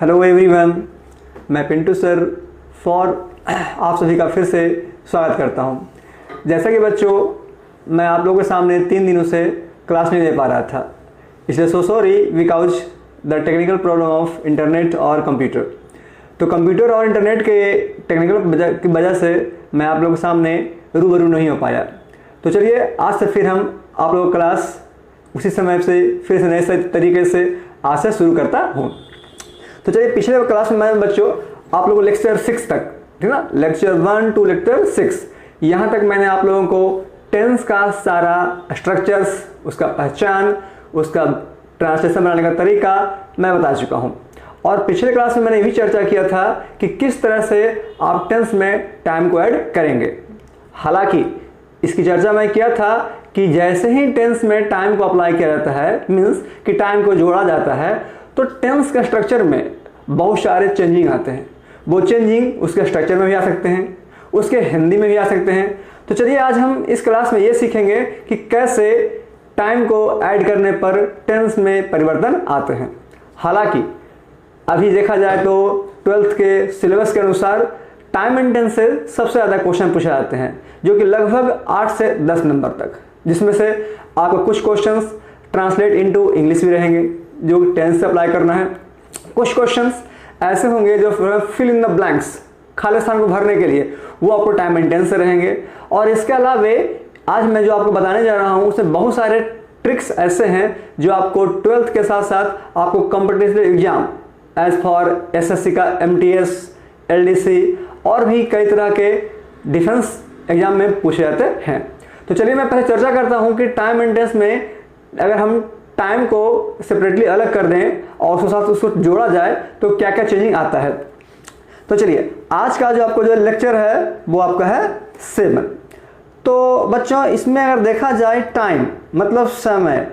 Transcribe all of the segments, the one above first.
Hello everyone, मैं Pintu sir आप सभी का फिर से स्वागत करता हूं। जैसा कि बच्चों, मैं आप लोगों के सामने 3 दिनों से क्लास नहीं दे पा रहा था, इसलिए so sorry because the technical problem of internet और कंप्यूटर। तो कंप्यूटर और इंटरनेट के टेक्निकल की वजह से मैं आप लोगों के सामने रूबरू नहीं हो पाया। तो चलिए आज से फिर हम आप लोगों की क्लास उसी समय से फिर से नए तरीके से आज से शुरू करता हूँ। तो चलिए पिछले क्लास में मैं बच्चों आप लोगों को लेक्चर 6 तक, ठीक ना, लेक्चर 1 टू लेक्चर 6 यहाँ तक मैंने आप लोगों को टेंस का सारा स्ट्रक्चर्स, उसका पहचान, उसका ट्रांसलेशन बनाने का तरीका मैं बता चुका हूँ। और पिछले क्लास में मैंने ये भी चर्चा किया था कि किस तरह से आप टेंस में टाइम को ऐड करेंगे। हालांकि इसकी चर्चा मैं किया था कि जैसे ही टेंस में टाइम को अप्लाई किया जाता है, मीन्स कि टाइम को जोड़ा जाता है, तो टेंस के स्ट्रक्चर में बहुत सारे चेंजिंग आते हैं। वो चेंजिंग उसके स्ट्रक्चर में भी आ सकते हैं, उसके हिंदी में भी आ सकते हैं। तो चलिए आज हम इस क्लास में ये सीखेंगे कि कैसे टाइम को ऐड करने पर टेंस में परिवर्तन आते हैं। हालांकि अभी देखा जाए तो 12th के सिलेबस के अनुसार टाइम एंड टेंस से सबसे ज़्यादा क्वेश्चन पूछे जाते हैं, जो कि लगभग 8 से 10 नंबर तक, जिसमें से आपको कुछ क्वेश्चंस ट्रांसलेट इनटू इंग्लिश भी रहेंगे जो टेंस से अप्लाई करना है। कुछ क्वेश्चंस ऐसे होंगे जो फिल इन द ब्लैंक्स, खाली स्थान को भरने के लिए, वो आपको टाइम एंड टेंस से रहेंगे। और इसके अलावे आज मैं जो आपको बताने जा रहा हूँ उसमें बहुत सारे ट्रिक्स ऐसे हैं जो आपको 12th के साथ साथ आपको competitive exam as for SSC का MTS, LDC और भी कई तरह के डिफेंस एग्जाम में पूछे जाते हैं। तो चलिए मैं पहले चर्चा करता हूं कि टाइम एंड टेंस में अगर हम टाइम को सेपरेटली अलग कर दें और उसके साथ उसको जोड़ा जाए तो क्या क्या चेंजिंग आता है। तो चलिए आज का जो आपको जो लेक्चर है वो आपका है 7। तो बच्चों इसमें अगर देखा जाए टाइम मतलब समय,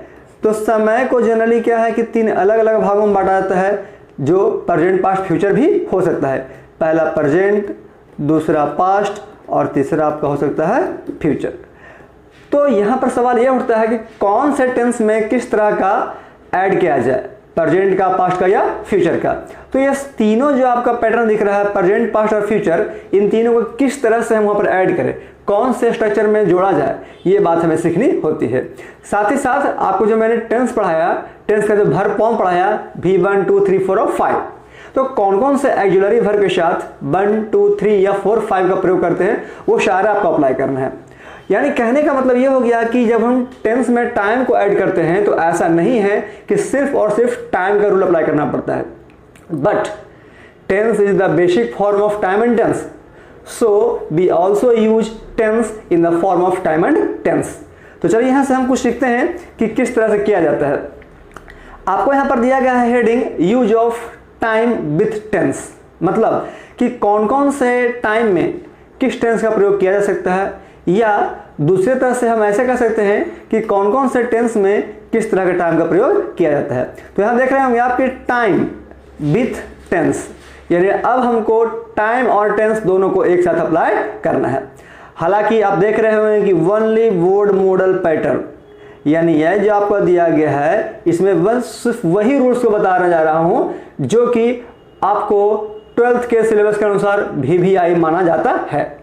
तो समय को जनरली क्या है कि 3 अलग अलग भागों में बांटा जाता है, जो प्रेजेंट, पास्ट, फ्यूचर भी हो सकता है। पहला प्रेजेंट, दूसरा पास्ट और तीसरा आपका हो सकता है फ्यूचर। तो यहाँ पर सवाल यह उठता है कि कौन से टेंस में किस तरह का ऐड किया जाए, प्रेजेंट का, पास्ट का या फ्यूचर का। तो ये तीनों जो आपका पैटर्न दिख रहा है, प्रेजेंट, पास्ट और फ्यूचर, इन तीनों को किस तरह से हम वहाँ पर ऐड करें, कौन से स्ट्रक्चर में जोड़ा जाए, ये बात हमें सीखनी होती है। साथ ही साथ आपको जो मैंने टेंस पढ़ाया, टेंस का जो वर्ब फॉर्म पढ़ाया V1, 2, 3, 4 और 5, तो कौन कौन से ऑक्सिलरी वर्ब के साथ 1, 2, 3 या 4, 5 का प्रयोग करते हैं, वो सारा आपको अप्लाई करना है। यानी कहने का मतलब ये हो गया कि जब हम टेंस में टाइम को ऐड करते हैं तो ऐसा नहीं है कि सिर्फ और सिर्फ टाइम का रूल अप्लाई करना पड़ता है, but tense is the basic form of time and tense, so we also use tense in the form of time and tense. तो चलिए यहाँ से हम कुछ सीखते हैं कि किस तरह से किया जाता है। आपको यहाँ पर दिया गया है heading use of time with tense, मतलब कि कौन कौन से टाइम में किस टेंस का प्रयोग किया जा सकता है, या दूसरे तरह से हम ऐसे कह सकते हैं कि कौन कौन से टेंस में किस तरह के टाइम का प्रयोग किया जाता है। तो यहाँ देख रहे होंगे आपके टाइम विथ टेंस, यानी अब हमको टाइम और टेंस दोनों को एक साथ अप्लाई करना है। हालांकि आप देख रहे होंगे कि ओनली वर्ड मॉडल पैटर्न, यानी यह जो आपको दिया गया है इसमें बस सिर्फ वही रूल्स को बताने जा रहा हूं जो कि आपको 12th के सिलेबस के अनुसार VVI माना जाता है।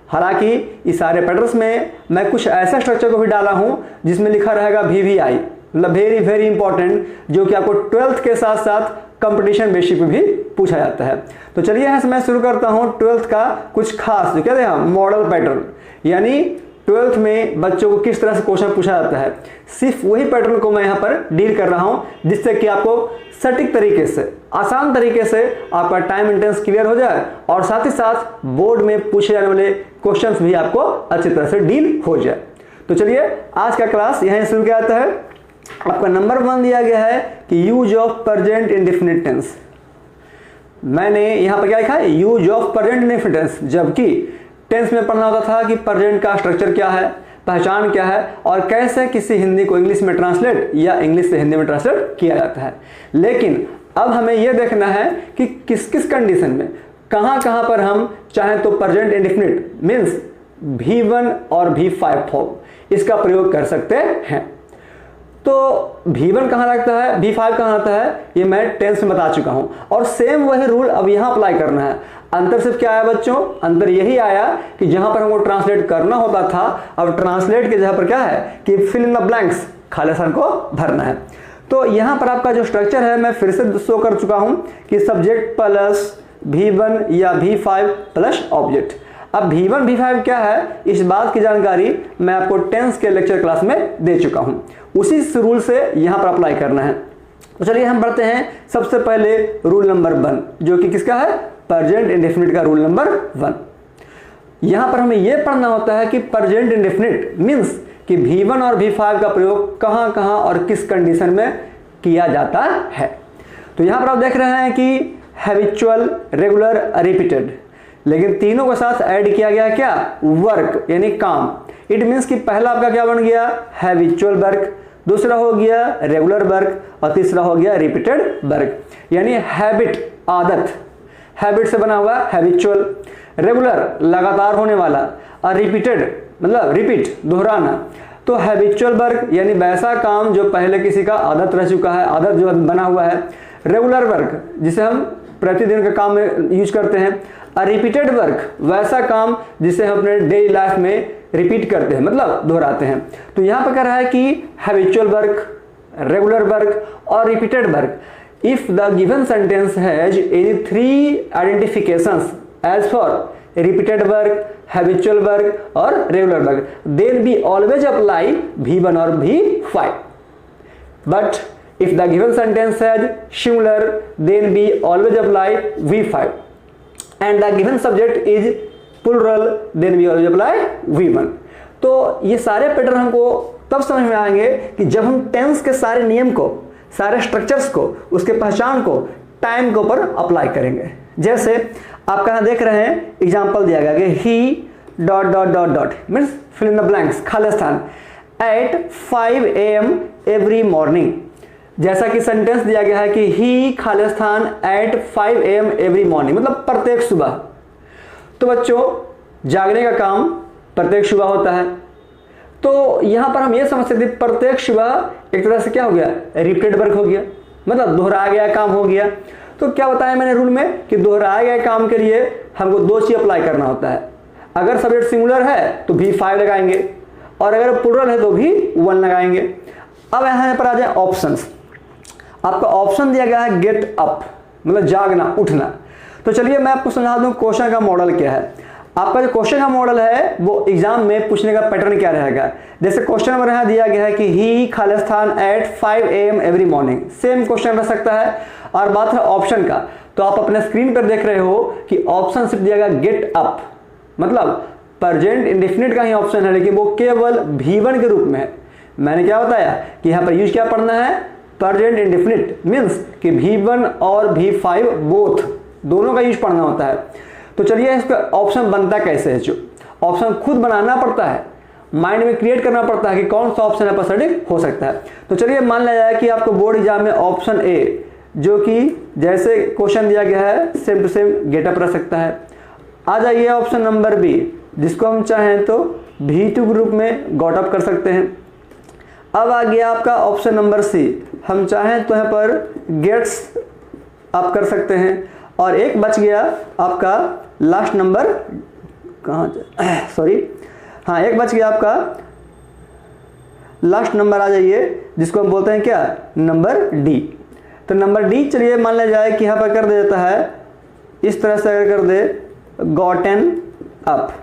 हालांकि इस सारे पैटर्न्स में मैं कुछ ऐसा स्ट्रक्चर को भी डाला हूं जिसमें लिखा रहेगा VVI, मतलब वेरी वेरी इंपॉर्टेंट, जो कि आपको 12th के साथ साथ कंपटीशन बेसिक पे भी पूछा जाता है। तो चलिए यहाँ से मैं शुरू करता हूँ 12th का कुछ खास, जो कहते हैं मॉडल पैटर्न, यानी 12th में बच्चों को किस तरह से क्वेश्चन पूछा जाता है, सिर्फ वही पैटर्न को मैं यहाँ पर डील कर रहा हूँ जिससे कि आपको सटीक तरीके से, आसान तरीके से आपका टाइम एंड टेंस क्लियर हो जाए और साथ ही साथ बोर्ड में पूछे जाने वाले क्वेश्चंस भी आपको अच्छी तरह से डील हो जाए। तो चलिए आज का क्लास यहीं शुरू किया जाता है। आपका नंबर 1 दिया गया है कि use of present indefinite tense. मैंने यहाँ पर क्या लिखा है, use of present indefinite tense, जबकि टेंस में पढ़ना होता था कि प्रेजेंट का स्ट्रक्चर क्या है, पहचान क्या है और कैसे किसी हिंदी को इंग्लिश में ट्रांसलेट या इंग्लिश से हिंदी में ट्रांसलेट किया जाता है। लेकिन अब हमें यह देखना है कि किस किस कंडीशन में, कहां कहां पर हम चाहें तो प्रेजेंट इंडेफिनिट मीन्स V1 और V5 फॉर्म इसका प्रयोग कर सकते हैं। तो V1 कहाँ लगता है, V5 कहाँ आता है, ये मैं टेंस में बता चुका हूँ। और सेम वही रूल अब यहाँ अप्लाई करना है। अंतर सिर्फ क्या आया बच्चों, अंतर यही आया कि जहाँ पर हमको ट्रांसलेट करना होता था, अब ट्रांसलेट के जगह पर क्या है कि फिल इन द ब्लैंक्स, खाली स्थान को भरना है। तो यहाँ पर आपका जो स्ट्रक्चर है मैं फिर से शो कर चुका हूँ कि सब्जेक्ट प्लस V1 या V5 प्लस ऑब्जेक्ट। अब V1 V5 क्या है, इस बात की जानकारी मैं आपको टेंस के लेक्चर क्लास में दे चुका हूँ। उसी रूल से यहाँ पर अप्लाई करना है। तो चलिए हम पढ़ते हैं सबसे पहले रूल नंबर 1, जो कि किसका है, प्रेजेंट इंडेफिनिट का रूल नंबर 1। यहाँ पर हमें यह पढ़ना होता है कि प्रेजेंट इंडेफिनिट मीन्स कि V1 और V5 का प्रयोग कहाँ कहाँ और किस कंडीशन में किया जाता है। तो यहाँ पर आप देख रहे हैं कि हैबिचुअल, रेगुलर, रिपीटेड, लेकिन तीनों के साथ ऐड किया गया क्या, वर्क यानी काम। इट मीन्स कि पहला आपका क्या बन गया, हैबिचुअल वर्क, दूसरा हो गया रेगुलर वर्क और तीसरा हो गया रिपीटेड वर्क। यानी हैबिट आदत, हैबिट से बना हुआ हैबिचुअल, रेगुलर लगातार होने वाला, और रिपीटेड मतलब रिपीट दोहराना। तो हैबिचुअल वर्क यानी वैसा काम जो पहले किसी का आदत रह चुका है, आदत जो बना हुआ है। रेगुलर वर्क जिसे हम प्रतिदिन के काम में यूज करते हैं। और रिपीटेड वर्क वैसा काम जिसे हम अपने डेली लाइफ में रिपीट करते हैं, मतलब दोहराते हैं। तो यहाँ पर कह रहा है कि हैबिचुअल वर्क, रेगुलर वर्क और repeated work, if the given sentence has any 3 identifications as for repeated work, habitual work और regular work, then we always apply V1 or V5. But if the given sentence has similar, then we always apply V5. And the given subject is plural, then we always apply V1. तो ये सारे pattern हमको तब समझ में आएंगे कि जब हम टेंस के सारे नियम को, सारे स्ट्रक्चर्स को, उसके पहचान को टाइम के ऊपर अप्लाई करेंगे। जैसे आप कहाँ देख रहे हैं, एग्जाम्पल दिया गया कि he dot dot dot dot means fill in the blanks, खाली स्थान, एट 5 AM एवरी मॉर्निंग। जैसा कि सेंटेंस दिया गया है कि ही खाली स्थान एट 5 AM एवरी मॉर्निंग, मतलब प्रत्येक सुबह। तो बच्चों जागने का काम प्रत्येक सुबह होता है। तो यहां पर हम ये समझ सकते हैं प्रत्येक सुबह एक तरह से क्या हो गया, रिपीटेड वर्क हो गया, मतलब दोहराया गया काम हो गया। तो क्या बताया मैंने रूल में कि दोहराए गए काम के लिए हमको 2 चीज अप्लाई करना होता है। अगर सब्जेक्ट सिंगुलर है तो V5 लगाएंगे, और अगर प्लूरल है तो V1 लगाएंगे। अब यहाँ पर आ जाए ऑप्शंस। आपका ऑप्शन दिया गया है गेट अप, मतलब जागना, उठना। तो चलिए मैं आपको समझा दूं क्वेश्चन का मॉडल क्या है। आपका जो क्वेश्चन का मॉडल है वो एग्जाम में पूछने का पैटर्न क्या रहेगा। जैसे क्वेश्चन नंबर यहाँ दिया गया है कि ही खाली स्थान at 5 AM every morning, same question रह सकता है। और बात है ऑप्शन का, तो आप अपने स्क्रीन पर देख रहे हो कि ऑप्शन सिर्फ दिया गया गेट अप, मतलब प्रेजेंट इंडेफिनिट का ही ऑप्शन है, लेकिन वो केवल V1 के रूप में है। मैंने क्या बताया कि यहाँ पर यूज क्या पढ़ना है, प्रेजेंट इंडेफिनिट मीन्स कि V1 और V5 बोथ, दोनों का यूज पढ़ना होता है। तो चलिए इसका ऑप्शन बनता कैसे है। जो ऑप्शन खुद बनाना पड़ता है, माइंड में क्रिएट करना पड़ता है कि कौन सा ऑप्शन है पसंद हो सकता है। तो चलिए मान लिया जाए कि आपको बोर्ड एग्जाम में ऑप्शन ए, जो कि जैसे क्वेश्चन दिया गया है सेम टू सेम गेटअप रह सकता है। आ जाइए ऑप्शन नंबर बी, जिसको हम चाहें तो V2 ग्रुप में गॉट अप कर सकते हैं। अब आ गया आपका ऑप्शन नंबर सी, हम चाहें तो यहाँ पर गेट्स अप कर सकते हैं। और एक बच गया आपका लास्ट नंबर, कहाँ सॉरी, हाँ एक बच गया आपका लास्ट नंबर, आ जाइए जिसको हम बोलते हैं क्या, नंबर डी। तो नंबर डी चलिए मान लिया जाए कि यहाँ पर कर देता है इस तरह से, अगर कर दे गॉटन अप।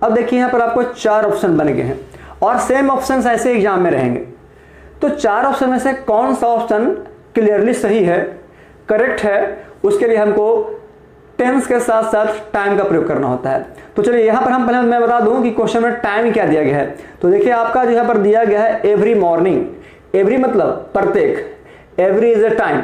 अब देखिए यहाँ पर आपको 4 ऑप्शन बन गए हैं और सेम ऑप्शन ऐसे एग्जाम में रहेंगे। तो 4 ऑप्शन में से कौन सा ऑप्शन क्लियरली सही है, करेक्ट है, उसके लिए हमको टेंस के साथ साथ टाइम का प्रयोग करना होता है। तो चलिए यहाँ पर हम पहले मैं बता दूं कि क्वेश्चन में टाइम क्या दिया गया है। तो देखिए आपका जो यहाँ पर दिया गया है एवरी मॉर्निंग, एवरी मतलब प्रत्येक, every is a time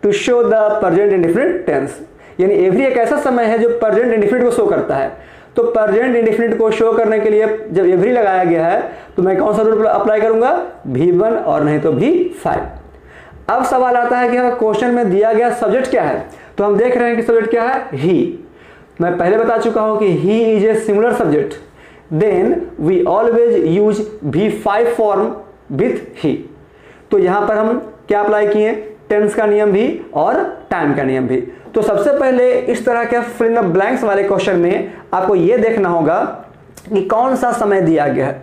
to show the present indefinite tense, यानी एवरी एक ऐसा समय है जो प्रेजेंट इंडेफिनिट को शो करता है। तो प्रेजेंट इंडेफिनिट को शो करने के लिए जब एवरी लगाया गया है तो मैं कौन सा रूल अप्लाई करूंगा, V1 और नहीं तो V5। अब सवाल आता है कि क्वेश्चन में दिया गया सब्जेक्ट क्या है। तो हम देख रहे हैं कि सब्जेक्ट क्या है, ही। मैं पहले बता चुका हूं कि he is a singular subject, then we always use V5 form with he. तो यहाँ पर हम क्या अप्लाई किए, टेंस का नियम भी और टाइम का नियम भी। तो सबसे पहले इस तरह के फिल इन द ब्लैंक्स वाले क्वेश्चन में आपको ये देखना होगा कि कौन सा समय दिया गया है।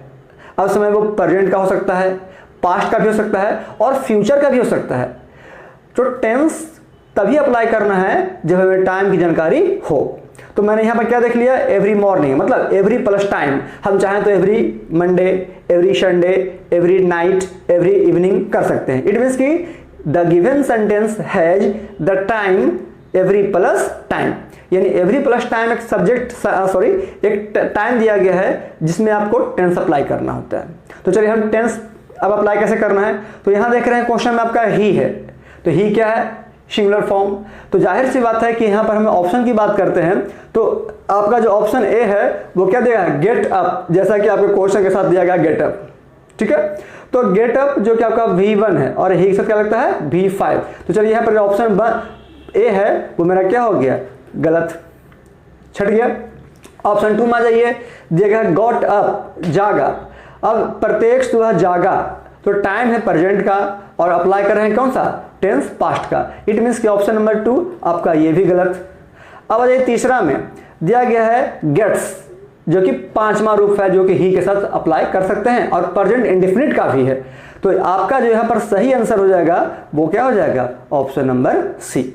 अब समय वो प्रेजेंट का हो सकता है, पास्ट का भी हो सकता है और फ्यूचर का भी हो सकता है। तो टेंस तभी अप्लाई करना है जब हमें टाइम की जानकारी हो। तो मैंने यहाँ पर क्या देख लिया, एवरी मॉर्निंग मतलब एवरी प्लस टाइम, हम चाहें तो every Monday, every Sunday, every night, every evening कर सकते हैं। इट मीन्स कि the given sentence has the time every plus time, यानी एवरी प्लस टाइम एक सब्जेक्ट एक टाइम दिया गया है जिसमें आपको टेंस अप्लाई करना होता है। तो चलिए हम टेंस अब अप्लाई कैसे करना है। तो यहाँ देख रहे हैं क्वेश्चन में आपका ही है, तो ही क्या है, सिंगुलर फॉर्म। तो जाहिर सी बात है कि यहाँ पर हमें ऑप्शन की बात करते हैं तो आपका जो ऑप्शन ए है वो क्या देगा, गेट अप, जैसा कि आपके क्वेश्चन के साथ दिया गया गेट अप। ठीक है, तो गेट अप जो कि आपका V1 है और ही के साथ क्या लगता है V5। तो चलिए यहाँ पर जो ऑप्शन ए है वो मेरा क्या हो गया, गलत, छट गया। ऑप्शन 2 में आ जाइए, दिया गया गॉट अप, जागा। अब प्रत्येक सुबह जागा, तो टाइम है प्रेजेंट का और अप्लाई कर रहे हैं कौन सा, टेंस पास्ट का। इट मीन्स कि ऑप्शन नंबर 2 आपका ये भी गलत। अब आ जाइए तीसरा में, दिया गया है गेट्स, जो कि 5वां रूप है जो कि ही के साथ अप्लाई कर सकते हैं और प्रेजेंट इंडेफिनिट का भी है। तो आपका जो यहाँ पर सही आंसर हो जाएगा वो क्या हो जाएगा, ऑप्शन नंबर सी,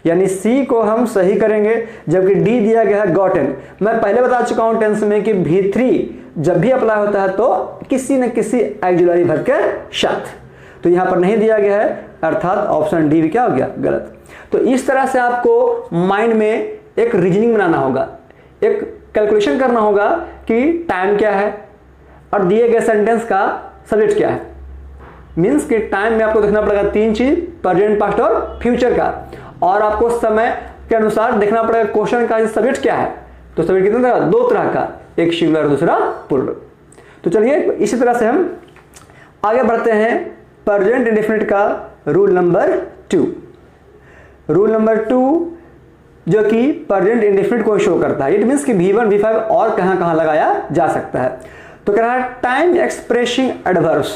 यानी सी को हम सही करेंगे। जबकि डी दिया गया है गॉटन। मैं पहले बता चुका हूं टेंस में कि V3 जब भी अप्लाई होता है तो किसी न किसी ऑक्सिलरी वर्ब के साथ, तो यहां पर नहीं दिया गया है, अर्थात ऑप्शन डी भी क्या हो गया, गलत। तो इस तरह से आपको माइंड में एक रीजनिंग बनाना होगा, एक कैलकुलेशन करना होगा कि टाइम क्या है और दिए गए सेंटेंस का सब्जेक्ट क्या है। मीन्स कि टाइम में आपको देखना पड़ेगा 3 चीज, प्रेजेंट, पास्ट और फ्यूचर का, और आपको समय के अनुसार देखना पड़ेगा क्वेश्चन का सब्जेक्ट क्या है। तो सब्जेक्ट कितने तरह, 2 तरह का, एक सिंगुलर दूसरा प्लूरल। तो चलिए इसी तरह से हम आगे बढ़ते हैं प्रेजेंट इंडेफिनिट का रूल नंबर 2। रूल नंबर 2 जो कि प्रेजेंट इंडेफिनिट को शो करता है। इट मीन्स कि V1 V5 और कहां कहां लगाया जा सकता है। तो कह रहा है time expressing adverbs,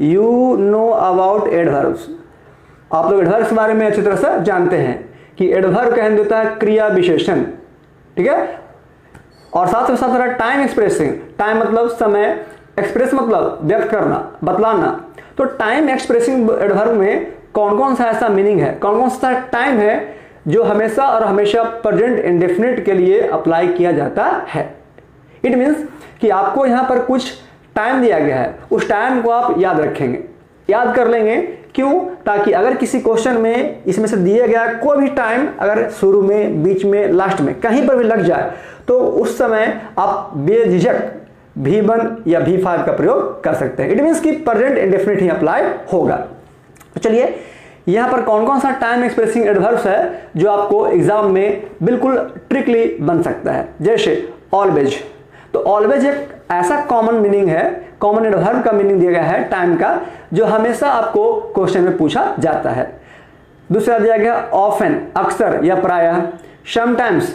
you know about adverbs. आप लोग एडवर्ब के बारे में अच्छी तरह से जानते हैं कि एडवर्ब कहने देता है क्रिया विशेषण, ठीक है। और साथ में साथ टाइम एक्सप्रेसिंग, टाइम मतलब समय, एक्सप्रेस मतलब व्यक्त करना, बतलाना। तो टाइम एक्सप्रेसिंग एडवर्ब में कौन कौन सा ऐसा मीनिंग है, कौन कौन सा टाइम है जो हमेशा और हमेशा प्रेजेंट इंडेफिनिट के लिए अप्लाई किया जाता है। इट मीन्स कि आपको यहां पर कुछ टाइम दिया गया है, उस टाइम को आप याद रखेंगे, याद कर लेंगे। क्यों, ताकि अगर किसी क्वेश्चन में इसमें से दिया गया कोई भी टाइम अगर शुरू में, बीच में, लास्ट में कहीं पर भी लग जाए तो उस समय आप बेझिझक V1 या V5 का प्रयोग कर सकते हैं। इट मीन्स कि प्रेजेंट इंडेफिनिट ही अप्लाई होगा। तो चलिए यहां पर कौन कौन सा टाइम एक्सप्रेसिंग एडवर्ब्स है जो आपको एग्जाम में बिल्कुल ट्रिकली बन सकता है। जैसे ऑलवेज, तो ऑलवेज एक ऐसा कॉमन मीनिंग है, कॉमन एडवर्ब का मीनिंग दिया गया है टाइम का, जो हमेशा आपको क्वेश्चन में पूछा जाता है। दूसरा दिया गया ऑफन, अक्सर या प्रायः, समटाइम्स,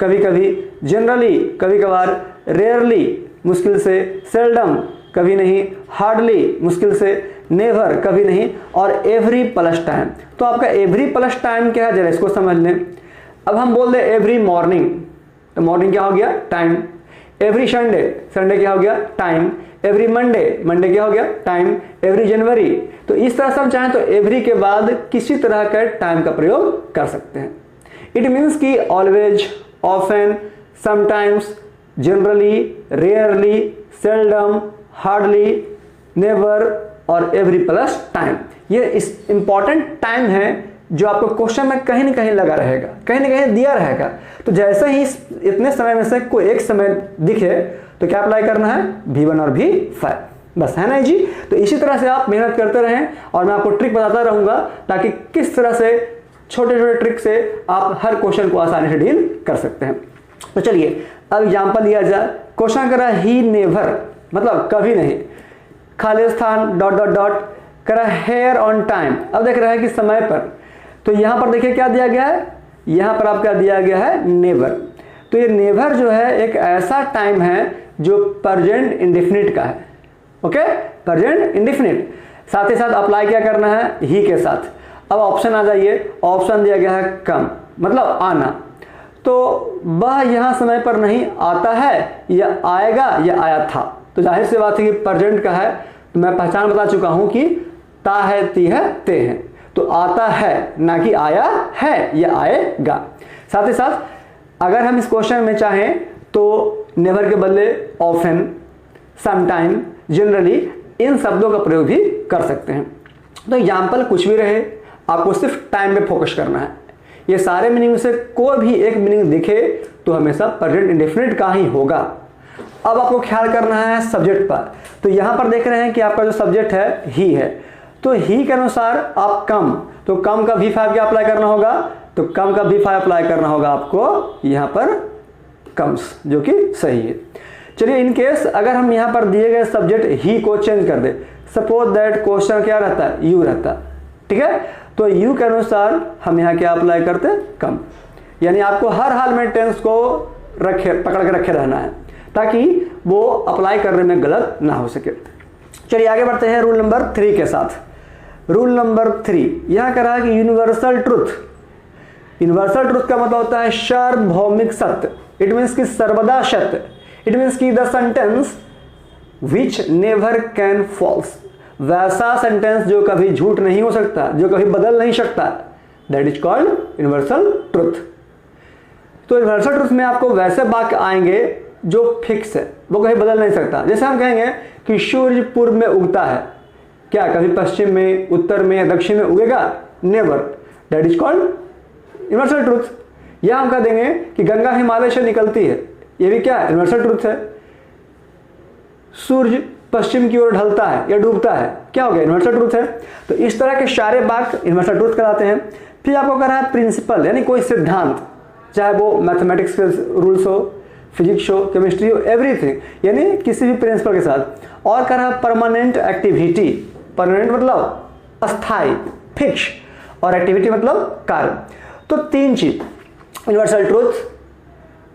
कभी कभी, जनरली, कभी कभार, रेयरली, मुश्किल से, सेल्डम, कभी नहीं, हार्डली, मुश्किल से, नेवर, कभी नहीं, और एवरी प्लस टाइम। तो आपका एवरी प्लस टाइम क्या है, जरा इसको समझ लें। अब हम बोल दें एवरी मॉर्निंग, तो मॉर्निंग क्या हो गया, टाइम। एवरी संडे, संडे क्या हो गया, टाइम। एवरी मंडे, मंडे क्या हो गया, टाइम। एवरी जनवरी, तो इस तरह से हम चाहें तो एवरी के बाद किसी तरह का टाइम का प्रयोग कर सकते हैं। इट मीन्स कि always, often, sometimes, generally, rarely, seldom, hardly, never और एवरी प्लस टाइम, ये इस इंपॉर्टेंट टाइम है जो आपको क्वेश्चन में कहीं ना कहीं लगा रहेगा, कहीं ना कहीं दिया रहेगा। तो जैसे ही इतने समय में से कोई एक समय दिखे तो क्या अप्लाई करना है, V1 और V5, बस, है ना जी। तो इसी तरह से आप मेहनत करते रहें और मैं आपको ट्रिक बताता रहूंगा ताकि किस तरह से छोटे छोटे ट्रिक से आप हर क्वेश्चन को आसानी से डील कर सकते हैं। तो चलिए अब एग्जाम्पल लिया जाए। क्वेश्चन कर रहा है ही नेवर, मतलब कभी नहीं, खाली स्थान डॉट डॉट डॉट, कर रहा है हेयर ऑन टाइम। अब देख रहा है कि समय पर, तो यहां पर देखिए क्या दिया गया है, यहां पर आपका दिया गया है नेवर। तो ये नेवर जो है एक ऐसा टाइम है जो प्रेजेंट इंडेफिनिट का है। ओके, प्रेजेंट इंडेफिनिट, साथ ही साथ अप्लाई क्या करना है, ही के साथ। अब ऑप्शन आ जाइए, ऑप्शन दिया गया है कम, मतलब आना। तो वह यहाँ समय पर नहीं आता है, या आएगा या आया था। तो जाहिर सी बात है कि प्रेजेंट का है, तो मैं पहचान बता चुका हूँ कि ता है, ती है, ते हैं। तो आता है, ना कि आया है या आएगा। साथ ही साथ अगर हम इस क्वेश्चन में चाहें तो नेवर के बदले ऑफन, समटाइम, जनरली इन शब्दों का प्रयोग भी कर सकते हैं। तो एग्जाम्पल कुछ भी रहे, आपको सिर्फ टाइम पे फोकस करना है। ये सारे मीनिंग में से कोई भी एक मीनिंग दिखे तो हमेशा प्रेजेंट इंडेफिनिट का ही होगा। अब आपको ख्याल करना है सब्जेक्ट पर। तो यहाँ पर देख रहे हैं कि आपका जो सब्जेक्ट है ही है, तो ही के अनुसार आप कम, तो कम का V5 क्या अप्लाई करना होगा, तो कम का V5 अप्लाई करना होगा आपको यहाँ पर कम्स, जो कि सही है। चलिए इन केस अगर हम यहाँ पर दिए गए सब्जेक्ट ही को चेंज कर दे, सपोज दैट क्वेश्चन क्या रहता है, यू रहता, ठीक है, तो यू के अनुसार हम यहाँ क्या अप्लाई करते, कम। यानी आपको हर हाल में टेंस को पकड़ के रखे रहना है ताकि वो अप्लाई करने में गलत ना हो सके। चलिए आगे बढ़ते हैं रूल नंबर 3 के साथ। रूल नंबर 3 यहां कह रहा है कि यूनिवर्सल ट्रुथ। यूनिवर्सल ट्रुथ का मतलब होता है सार्वभौमिक सत्य। इट मीन्स कि सर्वदा सत्य। इट मीन्स कि the sentence which never can false, वैसा सेंटेंस जो कभी झूठ नहीं हो सकता, जो कभी बदल नहीं सकता, that is called universal truth. तो यूनिवर्सल ट्रुथ में आपको वैसे वाक्य आएंगे जो फिक्स है, वो कभी बदल नहीं सकता। जैसे हम कहेंगे कि सूर्य पूर्व में उगता है, क्या कभी पश्चिम में, उत्तर में या दक्षिण में उगेगा, never, that is called universal truth. या हम कह देंगे कि गंगा हिमालय से निकलती है, ये भी क्या है, यूनिवर्सल ट्रुथ है। सूर्य पश्चिम की ओर ढलता है या डूबता है, क्या हो गया, यूनिवर्सल ट्रुथ है। तो इस तरह के सारे वाक्य यूनिवर्सल ट्रुथ कहलाते हैं। फिर आपको कह रहा है प्रिंसिपल, यानी कोई सिद्धांत, चाहे वो मैथमेटिक्स के रूल्स हो, फिजिक्स हो, केमिस्ट्री हो, एवरीथिंग, यानी किसी भी प्रिंसिपल के साथ। और कह रहा है परमानेंट एक्टिविटी। परमानेंट मतलब अस्थाई, फिक्स, और एक्टिविटी मतलब कार्य। तो 3 चीज, यूनिवर्सल ट्रुथ,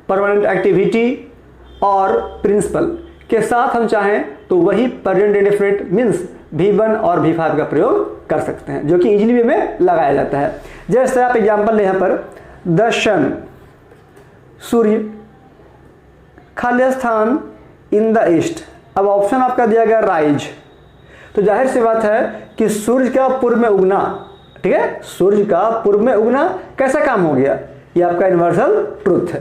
परमानेंट एक्टिविटी और प्रिंसिपल के साथ हम चाहें तो वही प्रेजेंट इंडेफिनिट मीन्स V1 और V5 का प्रयोग कर सकते हैं, जो कि इजीली वे में लगाया जाता है। जैसे आप एग्जाम्पल लें यहाँ पर, द सन, सूर्य, खाली स्थान इन द ईस्ट। अब ऑप्शन आपका दिया गया राइज, तो जाहिर सी बात है कि सूर्य का पूर्व में उगना, ठीक है, सूर्य का पूर्व में उगना कैसा काम हो गया, ये आपका यूनिवर्सल ट्रुथ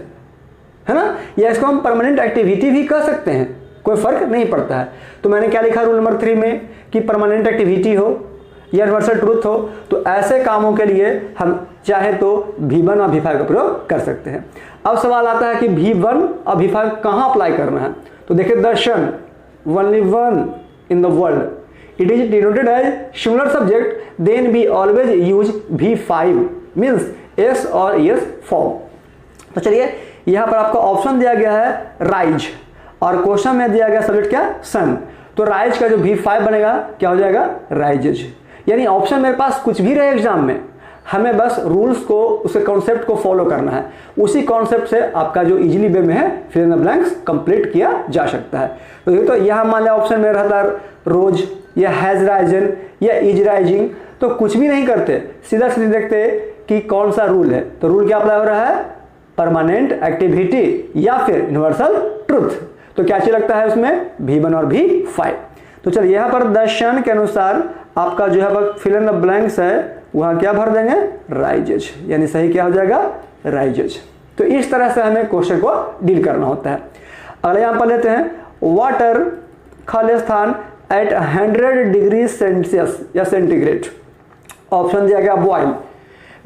है ना। या इसको हम परमानेंट एक्टिविटी भी कह सकते हैं, कोई फर्क नहीं पड़ता है। तो मैंने क्या लिखा रूल नंबर 3 में कि परमानेंट एक्टिविटी हो या यूनिवर्सल ट्रुथ हो, तो ऐसे कामों के लिए हम चाहे तो V1 और V5 का प्रयोग कर सकते हैं। अब सवाल आता है कि V1 और V5 कहाँ अप्लाई करना है। तो देखिए, the sun, only one in the world, it is denoted as similar subject, then we always use V5 means S और ES फॉर्म। तो चलिए यहाँ पर आपको ऑप्शन दिया गया है राइज, और क्वेश्चन में दिया गया सब्जेक्ट क्या, सन। तो राइज का जो V5 बनेगा क्या हो जाएगा, राइजेज। यानी ऑप्शन मेरे पास कुछ भी रहे एग्जाम में, हमें बस रूल्स को, उसके कॉन्सेप्ट को फॉलो करना है। उसी कॉन्सेप्ट से आपका जो इजीली वे में है fill in the blanks complete किया जा सकता है। तो यहाँ मान लिया ऑप्शन में रहता रोज या हैज राइजन या इज राइजिंग, तो कुछ भी नहीं करते, सीधा सीधे देखते कि कौन सा रूल है। तो रूल क्या अप्लाई हो रहा है, परमानेंट एक्टिविटी या फिर यूनिवर्सल ट्रुथ। तो क्या चीज लगता है उसमें, V1 और V5। तो चलिए यहाँ पर द सन के अनुसार आपका जो है फिल इन द ब्लैंक्स है, वहां क्या भर देंगे, राइजेज, यानी सही क्या हो जाएगा, राइजेज। तो इस तरह से हमें क्वेश्चन को डील करना होता है। अगले यहाँ पर लेते हैं, वाटर, खाली स्थान एट 100 डिग्री सेल्सियस या सेंटीग्रेड। ऑप्शन दिया गया बॉइल।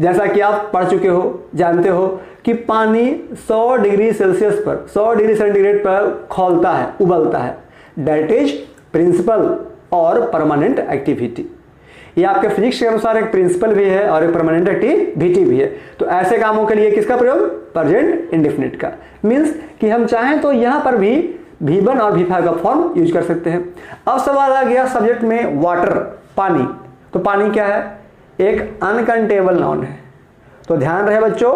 जैसा कि आप पढ़ चुके हो, जानते हो कि पानी 100 डिग्री सेल्सियस पर, 100 डिग्री सेंटीग्रेड पर खौलता है, उबलता है, दैट इज प्रिंसिपल और परमानेंट एक्टिविटी। ये आपके फिजिक्स के अनुसार एक प्रिंसिपल भी है और एक परमानेंट एक्टिविटी भी है। तो ऐसे कामों के लिए किसका प्रयोग, प्रेजेंट इंडेफिनिट का। मीन्स कि हम चाहें तो यहाँ पर भी V1 और V5 का फॉर्म यूज कर सकते हैं। अब सवाल आ गया सब्जेक्ट में वाटर, पानी। तो पानी क्या है, एक अनकाउंटेबल नाउन है। तो ध्यान रहे बच्चों,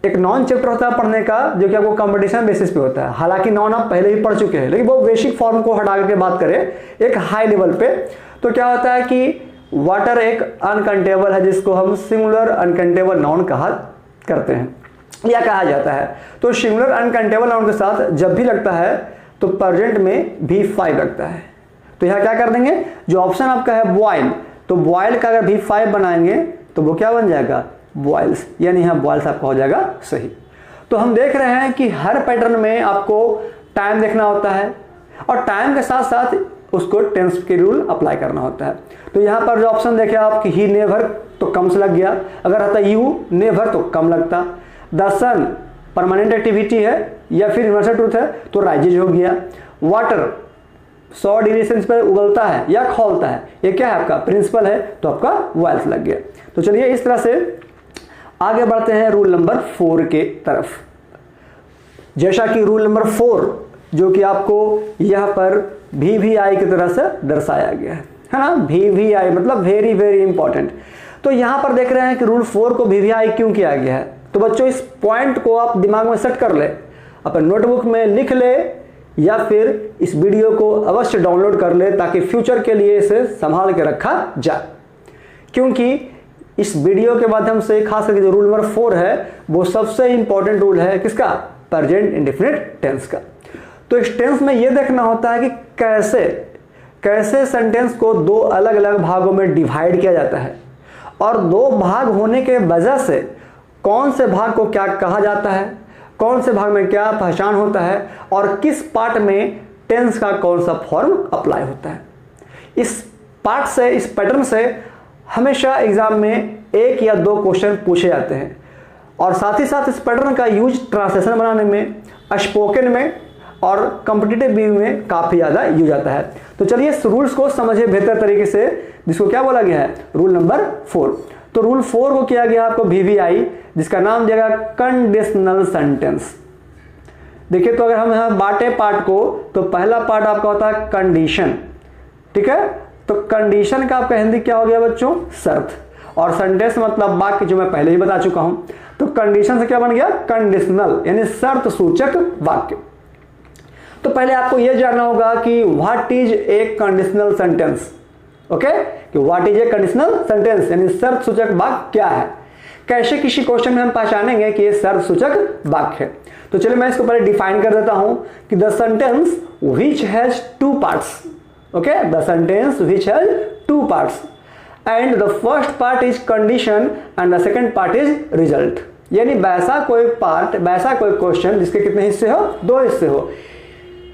एक नॉन चैप्टर होता है पढ़ने का जो कि आपको कंपटीशन बेसिस पे होता है। हालांकि नॉन आप पहले ही पढ़ चुके हैं, लेकिन वो बेसिक फॉर्म को हटा करके बात करें एक हाई लेवल पे, तो क्या होता है कि वाटर एक अनकाउंटेबल है जिसको हम सिंगुलर अनकाउंटेबल नाउन कहा करते हैं या कहा जाता है। तो सिंगुलर अनकाउंटेबल नाउन के साथ जब भी लगता है तो प्रेजेंट में V5 लगता है। तो यहाँ क्या कर देंगे, जो ऑप्शन आपका है बॉयल, तो बॉयल का अगर V5 बनाएंगे तो वो क्या बन जाएगा, बॉयल्स, यानी यहाँ बॉयल्स आपका हो जाएगा सही। तो हम देख रहे हैं कि हर पैटर्न में आपको टाइम देखना होता है और टाइम के साथ साथ उसको टेंस के रूल अप्लाई करना होता है। तो यहाँ पर जो ऑप्शन देखे आप कि ही नेवर तो कम से लग गया, अगर आता यू नेवर तो कम लगता, द सन परमानेंट एक्टिविटी है या फिर यूनिवर्सल ट्रूथ है तो राइजेज हो गया, वाटर 100 डिग्री सेल्सियस पर उबलता है या खौलता है, ये क्या है आपका प्रिंसिपल है तो आपका वॉयल्स लग गया। तो चलिए इस तरह से आगे बढ़ते हैं रूल नंबर 4 के तरफ। जैसा कि रूल नंबर 4 जो कि आपको यहाँ पर VVI की तरह से दर्शाया गया है ना, VVI मतलब वेरी वेरी इंपॉर्टेंट। तो यहाँ पर देख रहे हैं कि रूल 4 को VVI क्यों किया गया है। तो बच्चों इस पॉइंट को आप दिमाग में सेट कर ले, अपने नोटबुक में लिख ले या फिर इस वीडियो को अवश्य डाउनलोड कर ले ताकि फ्यूचर के लिए इसे संभाल के रखा जाए, क्योंकि इस वीडियो के माध्यम से खास करके जो रूल नंबर 4 है वो सबसे इंपॉर्टेंट रूल है किसका, प्रेजेंट इंडेफिनिट टेंस का। तो इस टेंस में यह देखना होता है कि कैसे सेंटेंस को दो अलग अलग भागों में डिवाइड किया जाता है और दो भाग होने के वजह से कौन से भाग को क्या कहा जाता है, कौन से भाग में क्या पहचान होता है और किस पार्ट में टेंस का कौन सा फॉर्म अप्लाई होता है। इस पार्ट से, इस पैटर्न से हमेशा एग्जाम में 1 या 2 क्वेश्चन पूछे जाते हैं और साथ ही साथ इस पैटर्न का यूज ट्रांसलेशन बनाने में, स्पोकन में और कॉम्पिटिटिव व्यू में काफ़ी ज़्यादा यूज आता है। तो चलिए इस रूल्स को समझिए बेहतर तरीके से, जिसको क्या बोला गया है, रूल नंबर 4। तो रूल 4 को किया गया आपको VVI, जिसका नाम दिया गया कंडीशनल सेंटेंस। देखिए तो अगर हम यहाँ बांटे पार्ट को तो पहला पार्ट आपका होता है कंडीशन, ठीक है। तो कंडीशन का आपका हिंदी क्या हो गया बच्चों, शर्त, और सेंटेंस मतलब वाक्य, जो मैं पहले ही बता चुका हूं। तो कंडीशन से क्या बन गया, कंडीशनल, यानी शर्त सूचक वाक्य। तो पहले आपको यह जानना होगा कि what is a conditional sentence, okay, कि what is a conditional sentence, यानी शर्त सूचक वाक्य क्या है। कैसे किसी क्वेश्चन में हम पहचानेंगे कि ये शर्त सूचक वाक्य है। तो चलिए मैं इसको पहले डिफाइन कर देता हूं कि the sentence which has 2 parts, okay, the sentence which has 2 parts and the first part is condition and the second part is result. यानी वैसा कोई पार्ट, वैसा कोई क्वेश्चन जिसके कितने हिस्से हो, 2 हिस्से हो,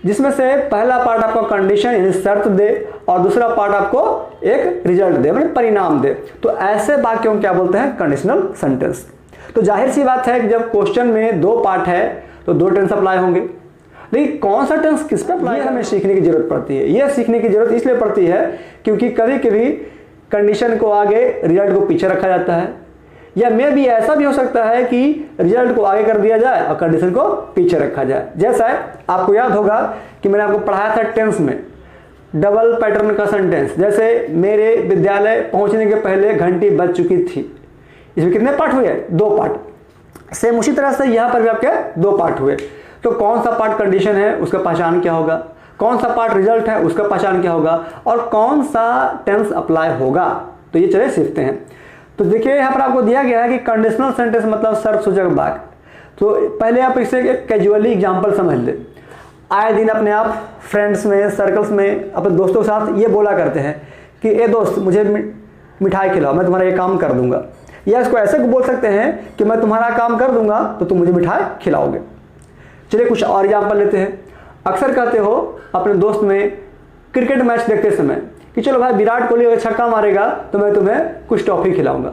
जिसमें से पहला पार्ट आपको कंडीशन यानी शर्त दे और दूसरा पार्ट आपको एक रिजल्ट दे, मतलब परिणाम दे। तो ऐसे वाक्यों को क्या बोलते हैं, कंडीशनल सेंटेंस। तो जाहिर सी बात है कि जब क्वेश्चन में 2 पार्ट है तो 2 टेंस अप्लाई होंगे, लेकिन कौन सा टेंस किस पे अप्लाई हमें सीखने की जरूरत पड़ती है। यह सीखने की जरूरत इसलिए पड़ती है क्योंकि कभी कभी कंडीशन को आगे रिजल्ट को पीछे रखा जाता है, या में भी ऐसा भी हो सकता है कि रिजल्ट को आगे कर दिया जाए और कंडीशन को पीछे रखा जाए। जैसा है आपको याद होगा कि मैंने आपको पढ़ाया था टेंस में डबल पैटर्न का सेंटेंस, जैसे मेरे विद्यालय पहुंचने के पहले घंटी बज चुकी थी। इसमें कितने पार्ट हुए, 2 पार्ट। सेम उसी तरह से यहां पर भी आपके 2 पार्ट हुए। तो कौन सा पार्ट कंडीशन है उसका पहचान क्या होगा, कौन सा पार्ट रिजल्ट है उसका पहचान क्या होगा, और कौन सा टेंस अप्लाई होगा। तो ये चलिए सीखते हैं। तो देखिए यहाँ पर आपको दिया गया है कि कंडीशनल सेंटेंस मतलब शर्त सूचक वाक्य। तो पहले आप इसे एक कैजुअली एग्जांपल समझ ले। आए दिन अपने आप फ्रेंड्स में, सर्कल्स में, अपने दोस्तों के साथ ये बोला करते हैं कि ए दोस्त मुझे मिठाई खिलाओ, मैं तुम्हारा ये काम कर दूंगा। या इसको ऐसे बोल सकते हैं कि मैं तुम्हारा काम कर दूंगा तो तुम मुझे मिठाई खिलाओगे। चलिए कुछ और एग्जाम्पल लेते हैं। अक्सर कहते हो अपने दोस्त में क्रिकेट मैच देखते समय कि चलो भाई विराट कोहली अगर छक्का मारेगा तो मैं तुम्हें कुछ टॉफी खिलाऊंगा।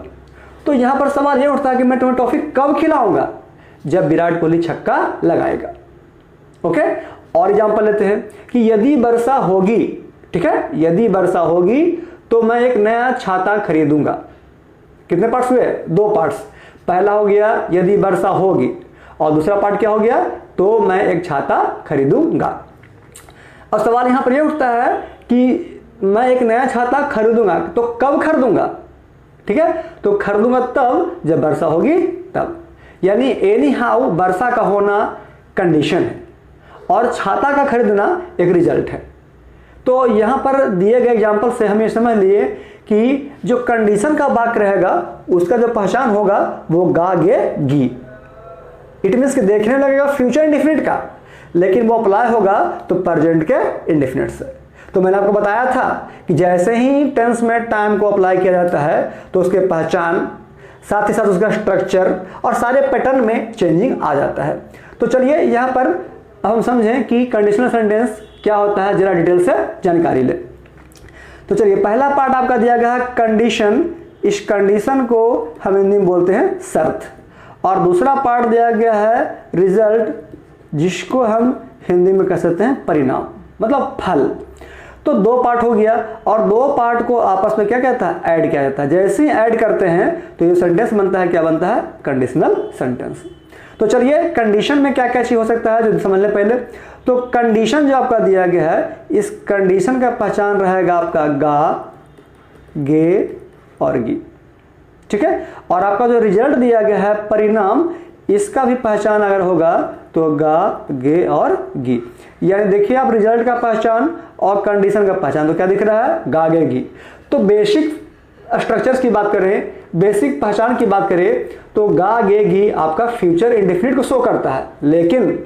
तो यहाँ पर सवाल ये उठता है कि मैं तुम्हें टॉफी कब खिलाऊंगा, जब विराट कोहली छक्का लगाएगा। ओके, और एग्जाम्पल लेते हैं कि यदि वर्षा होगी, ठीक है, यदि वर्षा होगी तो मैं एक नया छाता खरीदूंगा। कितने पार्ट्स हुए, 2 पार्ट्स। पहला हो गया यदि वर्षा होगी और दूसरा पार्ट क्या हो गया, तो मैं एक छाता खरीदूंगा। और सवाल यहां पर यह उठता है कि मैं एक नया छाता खरीदूंगा, तो कब खरीदूंगा, ठीक है, तो खरीदूंगा तब जब वर्षा होगी तब। यानी एनी हाउ वर्षा का होना कंडीशन है और छाता का खरीदना एक रिजल्ट है। तो यहाँ पर दिए गए एग्जाम्पल से हम ये समझ लिए कि जो कंडीशन का वाक्य रहेगा उसका जो पहचान होगा वो गा गे गी। इट मीन्स कि देखने लगेगा फ्यूचर इंडेफिनिट का, लेकिन वो अप्लाई होगा तो प्रेजेंट के इंडेफिनिट से। तो मैंने आपको बताया था कि जैसे ही टेंस में टाइम को अप्लाई किया जाता है तो उसके पहचान, साथ ही साथ उसका स्ट्रक्चर और सारे पैटर्न में चेंजिंग आ जाता है। तो चलिए यहाँ पर हम समझें कि कंडीशनल सेंटेंस क्या होता है, जरा डिटेल से जानकारी ले। तो चलिए पहला पार्ट आपका दिया गया है कंडीशन। इस कंडीशन को हम हिंदी में बोलते हैं शर्त, और दूसरा पार्ट दिया गया है रिजल्ट, जिसको हम हिंदी में कह सकते हैं परिणाम, मतलब फल। तो दो पार्ट हो गया, और दो पार्ट को आपस में क्या कहता है, ऐड किया जाता है। जैसे ही ऐड करते हैं तो ये सेंटेंस बनता है, क्या बनता है, कंडीशनल सेंटेंस। तो चलिए कंडीशन में क्या क्या चीज हो सकता है जो समझ लें पहले। तो कंडीशन जो आपका दिया गया है, इस कंडीशन का पहचान रहेगा आपका गा, गे और गी, ठीक है। और आपका जो रिजल्ट दिया गया है परिणाम, इसका भी पहचान अगर होगा तो गा, गे और गी। यानी देखिए आप रिजल्ट का पहचान और कंडीशन का पहचान, तो क्या दिख रहा है, गा, गे, गी। तो बेसिक स्ट्रक्चर्स की बात करें, बेसिक पहचान की बात करें तो गा, गे, गी आपका फ्यूचर इंडेफिनिट को शो करता है, लेकिन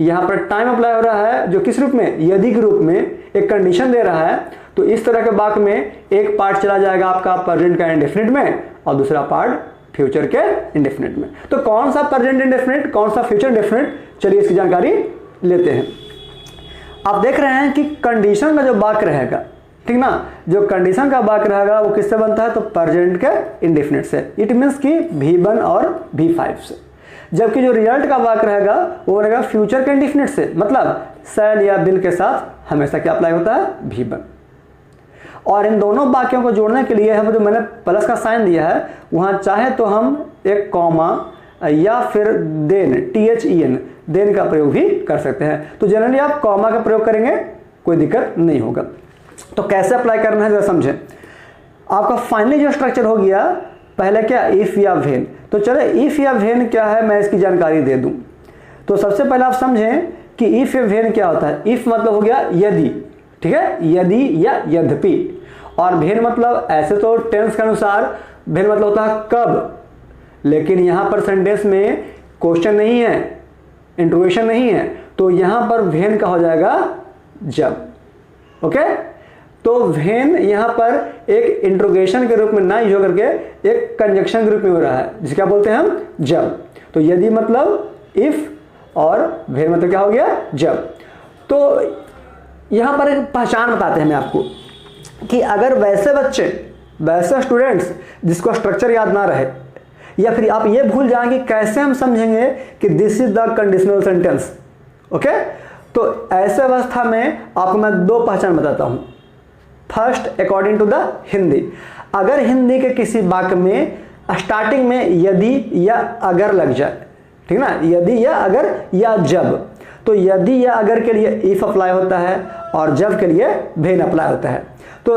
यहां पर टाइम अप्लाई हो रहा है जो किस रूप में, यदि के रूप में एक कंडीशन दे रहा है। तो इस तरह के वाक्य में एक पार्ट चला जाएगा आपका प्रेजेंट का इंडेफिनिट में और दूसरा पार्ट फ्यूचर के इंडेफिनिट में। तो कौन सा प्रेजेंट इंडेफिनिट, कौन सा फ्यूचर इंडेफिनिट, चलिए इसकी जानकारी लेते हैं। आप देख रहे हैं कि कंडीशन का जो वाक्य रहेगा, ठीक ना, जो कंडीशन का वाक्य रहेगा वो किससे बनता है, तो प्रेजेंट के इंडेफिनिट से। इट मीन्स कि V1 और V5 से। जबकि जो रिजल्ट का वाक्य रहेगा वो रहेगा फ्यूचर के इंडेफिनिट से, मतलब शैल या विल के साथ हमेशा क्या अप्लाई होता है, V1। और इन दोनों वाक्यों को जोड़ने के लिए हम जो मैंने प्लस का साइन दिया है, वहां चाहे तो हम एक कॉमा या फिर देन, THEN, देन का प्रयोग भी कर सकते हैं। तो जनरली आप कॉमा का प्रयोग करेंगे, कोई दिक्कत नहीं होगा। तो कैसे अप्लाई करना है जरा समझें। आपका फाइनली जो स्ट्रक्चर हो गया, पहले क्या, इफ या व्हेन। तो चले इफ या व्हेन क्या है मैं इसकी जानकारी दे दूं। तो सबसे पहले आप समझें कि इफ या व्हेन क्या होता है। इफ मतलब हो गया यदि, ठीक है, यदि या यद्यपि। और व्हेन मतलब ऐसे तो टेंस के अनुसार व्हेन मतलब होता है कब, लेकिन यहां पर सेंटेंस में क्वेश्चन नहीं है, इंट्रोगेशन नहीं है, तो यहां पर व्हेन का हो जाएगा जब। ओके, तो व्हेन यहां पर एक इंट्रोगेशन के रूप में ना यूज होकर के एक कंजक्शन के रूप में हो रहा है, जिसे क्या बोलते हैं हम, जब। तो यदि मतलब इफ और व्हेन मतलब क्या हो गया, जब। तो यहां पर एक पहचान बताते हैं मैं आपको कि अगर वैसे बच्चे, वैसे स्टूडेंट्स जिसको स्ट्रक्चर याद ना रहे, या फिर आप ये भूल जाएंगे कैसे हम समझेंगे कि this is the conditional sentence. Okay, तो ऐसे अवस्था में आपको मैं दो पहचान बताता हूं। First, according to the Hindi, अगर हिंदी के किसी वाक्य में स्टार्टिंग में यदि या अगर लग जाए, ठीक ना, यदि या अगर या जब, तो यदि या अगर के लिए इफ अप्लाई होता है और जब के लिए व्हेन अप्लाई होता है। तो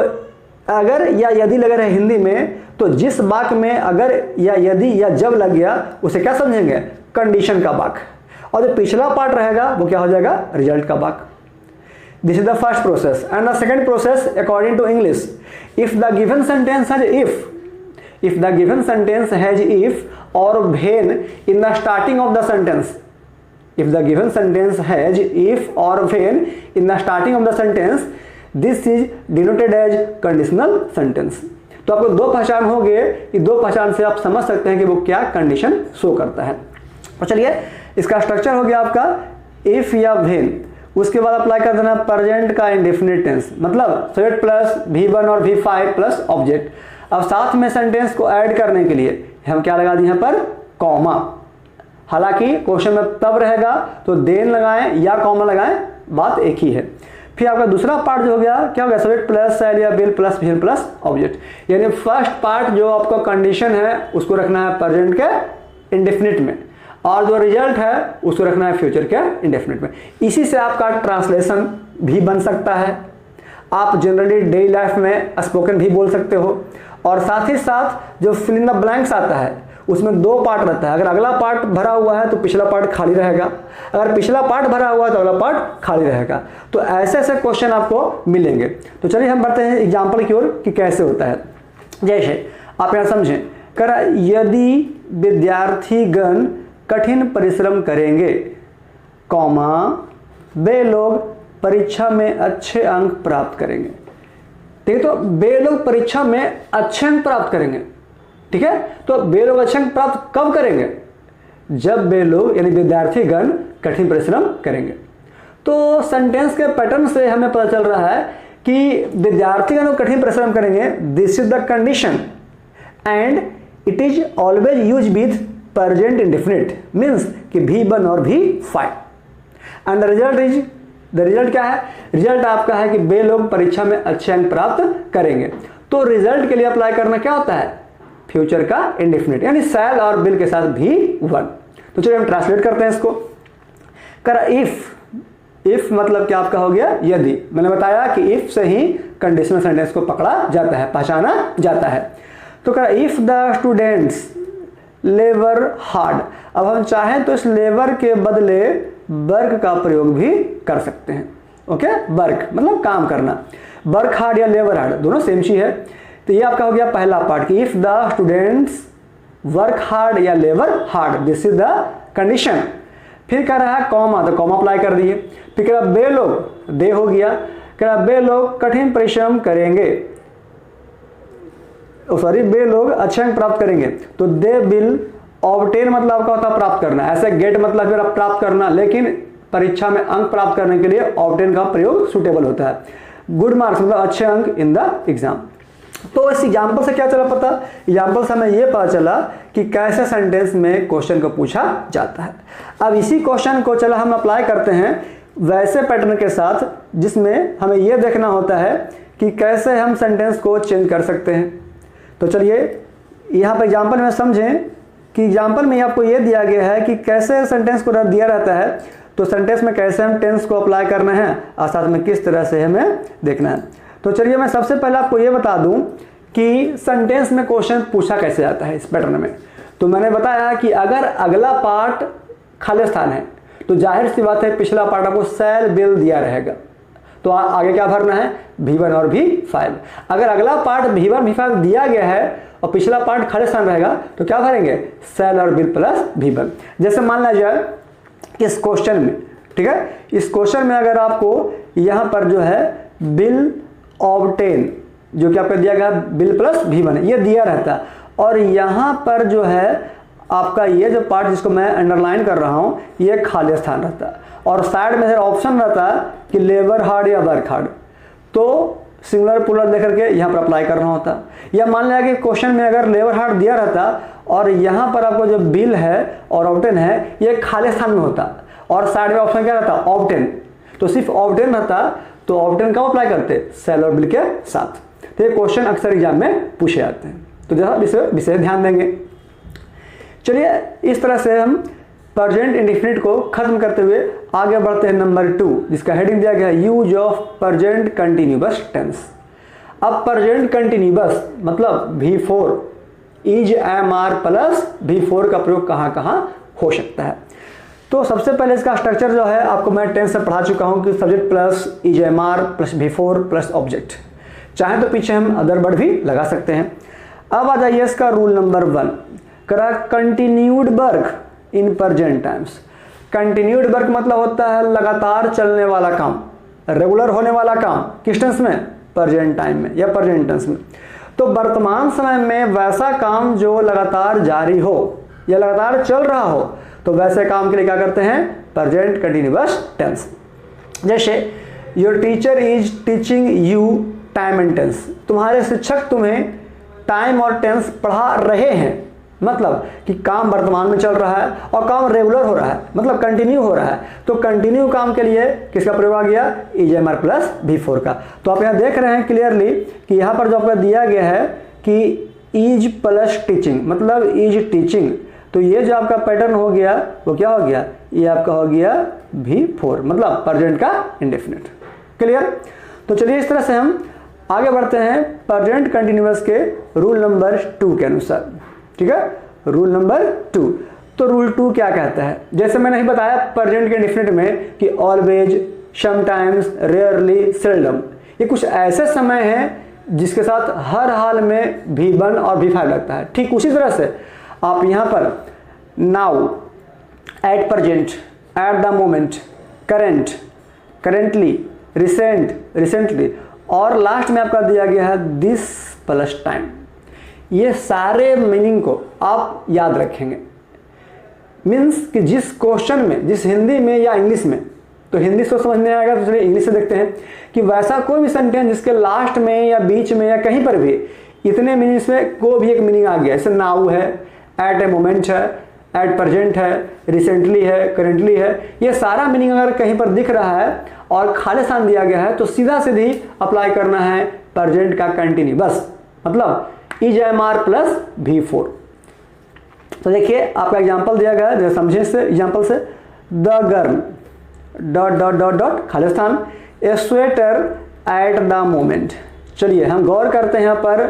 अगर या यदि लग रहा है हिंदी में, तो जिस वाक्य में अगर या यदि या जब लग गया उसे क्या समझेंगे, कंडीशन का वाक्य। और जो पिछला पार्ट रहेगा वो क्या हो जाएगा, रिजल्ट का वाक्य। This is the first process. And the second process according to English, if the given sentence has if the given sentence has if or when in the starting of the sentence, if the given sentence has if or when in the starting of the sentence, this is denoted as conditional sentence। तो आपको दो पहचान हो गए, ये दो पहचान से आप समझ सकते हैं कि वो क्या कंडीशन शो करता है। तो चलिए इसका स्ट्रक्चर हो गया आपका if या when, उसके बाद अप्लाई कर देना प्रेजेंट का इंडेफिनिट टेंस, मतलब सब्जेक्ट प्लस V1 और V5 प्लस ऑब्जेक्ट। अब साथ में सेंटेंस को ऐड करने के लिए हम क्या लगा दिए यहाँ पर, कॉमा। हालांकि क्वेश्चन में तब रहेगा तो देन लगाएं या कॉमा लगाएं, बात एक ही है। फिर आपका दूसरा पार्ट जो हो गया, क्या हो गया, सब्जेक्ट प्लस शैल या will plus when plus object. यानी फर्स्ट पार्ट जो आपका कंडीशन है उसको रखना है प्रेजेंट के इंडेफिनिट में, और जो रिजल्ट है उसको रखना है फ्यूचर के इंडेफिनिट में। इसी से आपका ट्रांसलेशन भी बन सकता है। आप जनरली डेली लाइफ में स्पोकन भी बोल सकते हो। और साथ ही साथ जो फिल इन द ब्लैंक्स आता है उसमें दो पार्ट रहता है। अगर अगला पार्ट भरा हुआ है तो पिछला पार्ट खाली रहेगा, अगर पिछला पार्ट भरा हुआ है तो अगला पार्ट खाली रहेगा। तो ऐसे ऐसे क्वेश्चन आपको मिलेंगे। तो चलिए हम बढ़ते हैं एग्जाम्पल की ओर कि कैसे होता है। जैसे आप यहाँ समझें, करा यदि विद्यार्थीगण कठिन परिश्रम करेंगे, कॉमा वे लोग परीक्षा में अच्छे अंक प्राप्त करेंगे। ठीक है, तो वे लोग परीक्षा में अच्छे अंक प्राप्त करेंगे। ठीक है, तो वे लोग अच्छे अंक प्राप्त कब करेंगे? जब वे लोग यानी विद्यार्थीगण कठिन परिश्रम करेंगे। तो सेंटेंस के पैटर्न से हमें पता चल रहा है कि विद्यार्थीगण कठिन परिश्रम करेंगे, this is the condition and it is always use with present indefinite, means कि V1 और V5 एंड द रिजल्ट क्या है? रिजल्ट आपका है कि वे लोग परीक्षा में अच्छे अंक प्राप्त करेंगे। तो रिजल्ट के लिए अप्लाई करना क्या होता है? फ्यूचर का इंडेफिनिट, यानी शैल और विल के साथ V1। तो चलिए हम ट्रांसलेट करते हैं इसको। करा इफ मतलब क्या आपका हो गया? यदि। मैंने बताया कि इफ से ही कंडीशनल सेंटेंस को पकड़ा जाता है, पहचाना जाता है। तो करा if the students labour hard. अब हम चाहें तो इस लेबर के बदले वर्क का प्रयोग भी कर सकते हैं। ओके, वर्क मतलब काम करना, वर्क हार्ड या लेबर हार्ड दोनों सेम चीज है। तो ये आपका हो गया पहला पार्ट कि if the students work hard या labour hard, this is the condition. फिर कह रहा है कॉमा, तो कॉमा अप्लाई कर दिए। फिर कह रहा वे लोग, दे हो गया, कह रहा वे लोग कठिन परिश्रम करेंगे, सॉरी वे लोग अच्छे अंक प्राप्त करेंगे। तो दे विल ऑब्टेन मतलब आपका होता है प्राप्त करना, ऐसे गेट मतलब फिर प्राप्त करना, लेकिन परीक्षा में अंक प्राप्त करने के लिए ऑब्टेन का प्रयोग सुटेबल होता है। गुड मार्क्स मतलब अच्छे अंक इन द एग्जाम। तो इस एग्जाम्पल से क्या चला पता? एग्जाम्पल से हमें यह पता चला कि कैसे सेंटेंस में क्वेश्चन को पूछा जाता है। अब इसी क्वेश्चन को चला हम अप्लाई करते हैं वैसे पैटर्न के साथ जिसमें हमें यह देखना होता है कि कैसे हम सेंटेंस को चेंज कर सकते हैं। तो चलिए यहाँ पर एग्जाम्पल में समझें कि एग्जाम्पल में आपको यह दिया गया है कि कैसे सेंटेंस को दिया रहता है, तो सेंटेंस में कैसे हम टेंस को अप्लाई करना है और साथ में किस तरह से हमें देखना है। तो चलिए मैं सबसे पहले आपको यह बता दूं कि सेंटेंस में क्वेश्चन पूछा कैसे जाता है इस पैटर्न में। तो मैंने बताया कि अगर अगला पार्ट खाली स्थान है तो जाहिर सी बात है पिछला पार्ट आपको शैल विल दिया रहेगा, तो आगे क्या भरना है? V1 और V5। अगर अगला पार्ट V1 V5 दिया गया है और पिछला पार्ट खाली स्थान रहेगा तो क्या भरेंगे? शैल और विल प्लस V1। जैसे मान लिया जाए कि इस क्वेश्चन में, ठीक है, इस क्वेश्चन में अगर आपको यहां पर जो है बिल ऑब्टेन जो कि आपका दिया गया बिल प्लस V1 ये दिया रहता, और यहां पर जो है आपका ये जो पार्ट जिसको मैं अंडरलाइन कर रहा हूं ये खाली स्थान रहता, और साइड में ऑप्शन रहता कि लेबर हार्ड या वर्क हार्ड, तो सिंगुलर प्लूरल लेकर के यहाँ पर अप्लाई करना होता। या मान लिया कि क्वेश्चन में अगर लेबर हार्ड दिया रहता और यहाँ पर आपको जो बिल है और ऑब्टेन है ये खाली स्थान में होता, और साइड में ऑप्शन क्या रहता? ऑब्टेन, तो सिर्फ ऑब्टेन रहता, तो ऑब्टेन कब अप्लाई करते? शैल और विल के साथ। तो ये क्वेश्चन अक्सर एग्जाम में पूछे जाते हैं, तो जरा विशेष ध्यान देंगे। चलिए इस तरह से हम प्रेजेंट इंडेफिनिट को खत्म करते हुए आगे बढ़ते हैं नंबर 2, जिसका हेडिंग दिया गया है use of present continuous tense. अब प्रेजेंट कंटिन्यूअस मतलब V4 is am are plus V4 का प्रयोग कहां कहां हो सकता है। तो सबसे पहले इसका स्ट्रक्चर जो है आपको मैं टेंस से पढ़ा चुका हूं कि subject plus is am are plus V4 plus object, चाहे तो पीछे हम अदर वर्ड भी लगा सकते हैं। अब आ जाइए इसका रूल नंबर 1, करा continued work in present times. Continued work मतलब होता है लगातार चलने वाला काम, रेगुलर होने वाला काम, किस टेंस में? प्रेजेंट टाइम में या प्रेजेंट टेंस में। तो वर्तमान समय में वैसा काम जो लगातार जारी हो या लगातार चल रहा हो, तो वैसे काम के लिए क्या करते हैं? Present continuous tense. जैसे your teacher is teaching you time and tense, तुम्हारे शिक्षक तुम्हें टाइम और टेंस पढ़ा रहे हैं, मतलब कि काम वर्तमान में चल रहा है और काम रेगुलर हो रहा है, मतलब कंटिन्यू हो रहा है। तो कंटिन्यू काम के लिए किसका प्रयोग आ गया? Is am are plus V4 का। तो आप यहाँ देख रहे हैं क्लियरली कि यहाँ पर जो आपका दिया गया है कि इज प्लस टीचिंग मतलब इज टीचिंग, तो ये जो आपका पैटर्न हो गया वो क्या हो गया? ये आपका हो गया V4 मतलब प्रेजेंट का इंडेफिनिट। क्लियर? तो तो चलिए इस तरह से हम आगे बढ़ते हैं प्रेजेंट कंटिन्यूअस के रूल नंबर 2 के अनुसार। ठीक है, रूल नंबर 2। तो रूल 2 क्या कहता है? जैसे मैंने ही बताया प्रेजेंट के डेफिनेट में कि ऑलवेज, समटाइम्स, रेयरली, सेल्डम, ये कुछ ऐसे समय हैं जिसके साथ हर हाल में V1 और V5 लगता है। ठीक उसी तरह से आप यहाँ पर now, at present, at the moment, current, currently, recent, recently, और लास्ट में आपका दिया गया है दिस प्लस टाइम। ये सारे मीनिंग को आप याद रखेंगे। मीन्स कि जिस क्वेश्चन में, जिस हिंदी में या इंग्लिश में, तो हिंदी से समझ नहीं आएगा तो चलिए इंग्लिश से देखते हैं कि वैसा कोई भी सेंटेंस जिसके लास्ट में या बीच में या कहीं पर भी इतने मीनिंग्स में कोई भी एक मीनिंग आ गया, जैसे नाउ है, एट ए मोमेंट है, एट प्रेजेंट है, रिसेंटली है, करेंटली है, ये सारा मीनिंग अगर कहीं पर दिख रहा है और खाली स्थान दिया गया है तो सीधा सीधी अप्लाई करना है प्रेजेंट का कंटिन्यू, बस मतलब is am are plus V4। तो देखिए आपका एग्जाम्पल दिया गया है, समझे से एग्जाम्पल से, the girl dot dot dot dot खाली स्थान ए स्वेटर एट द मोमेंट। चलिए हम गौर करते हैं यहाँ पर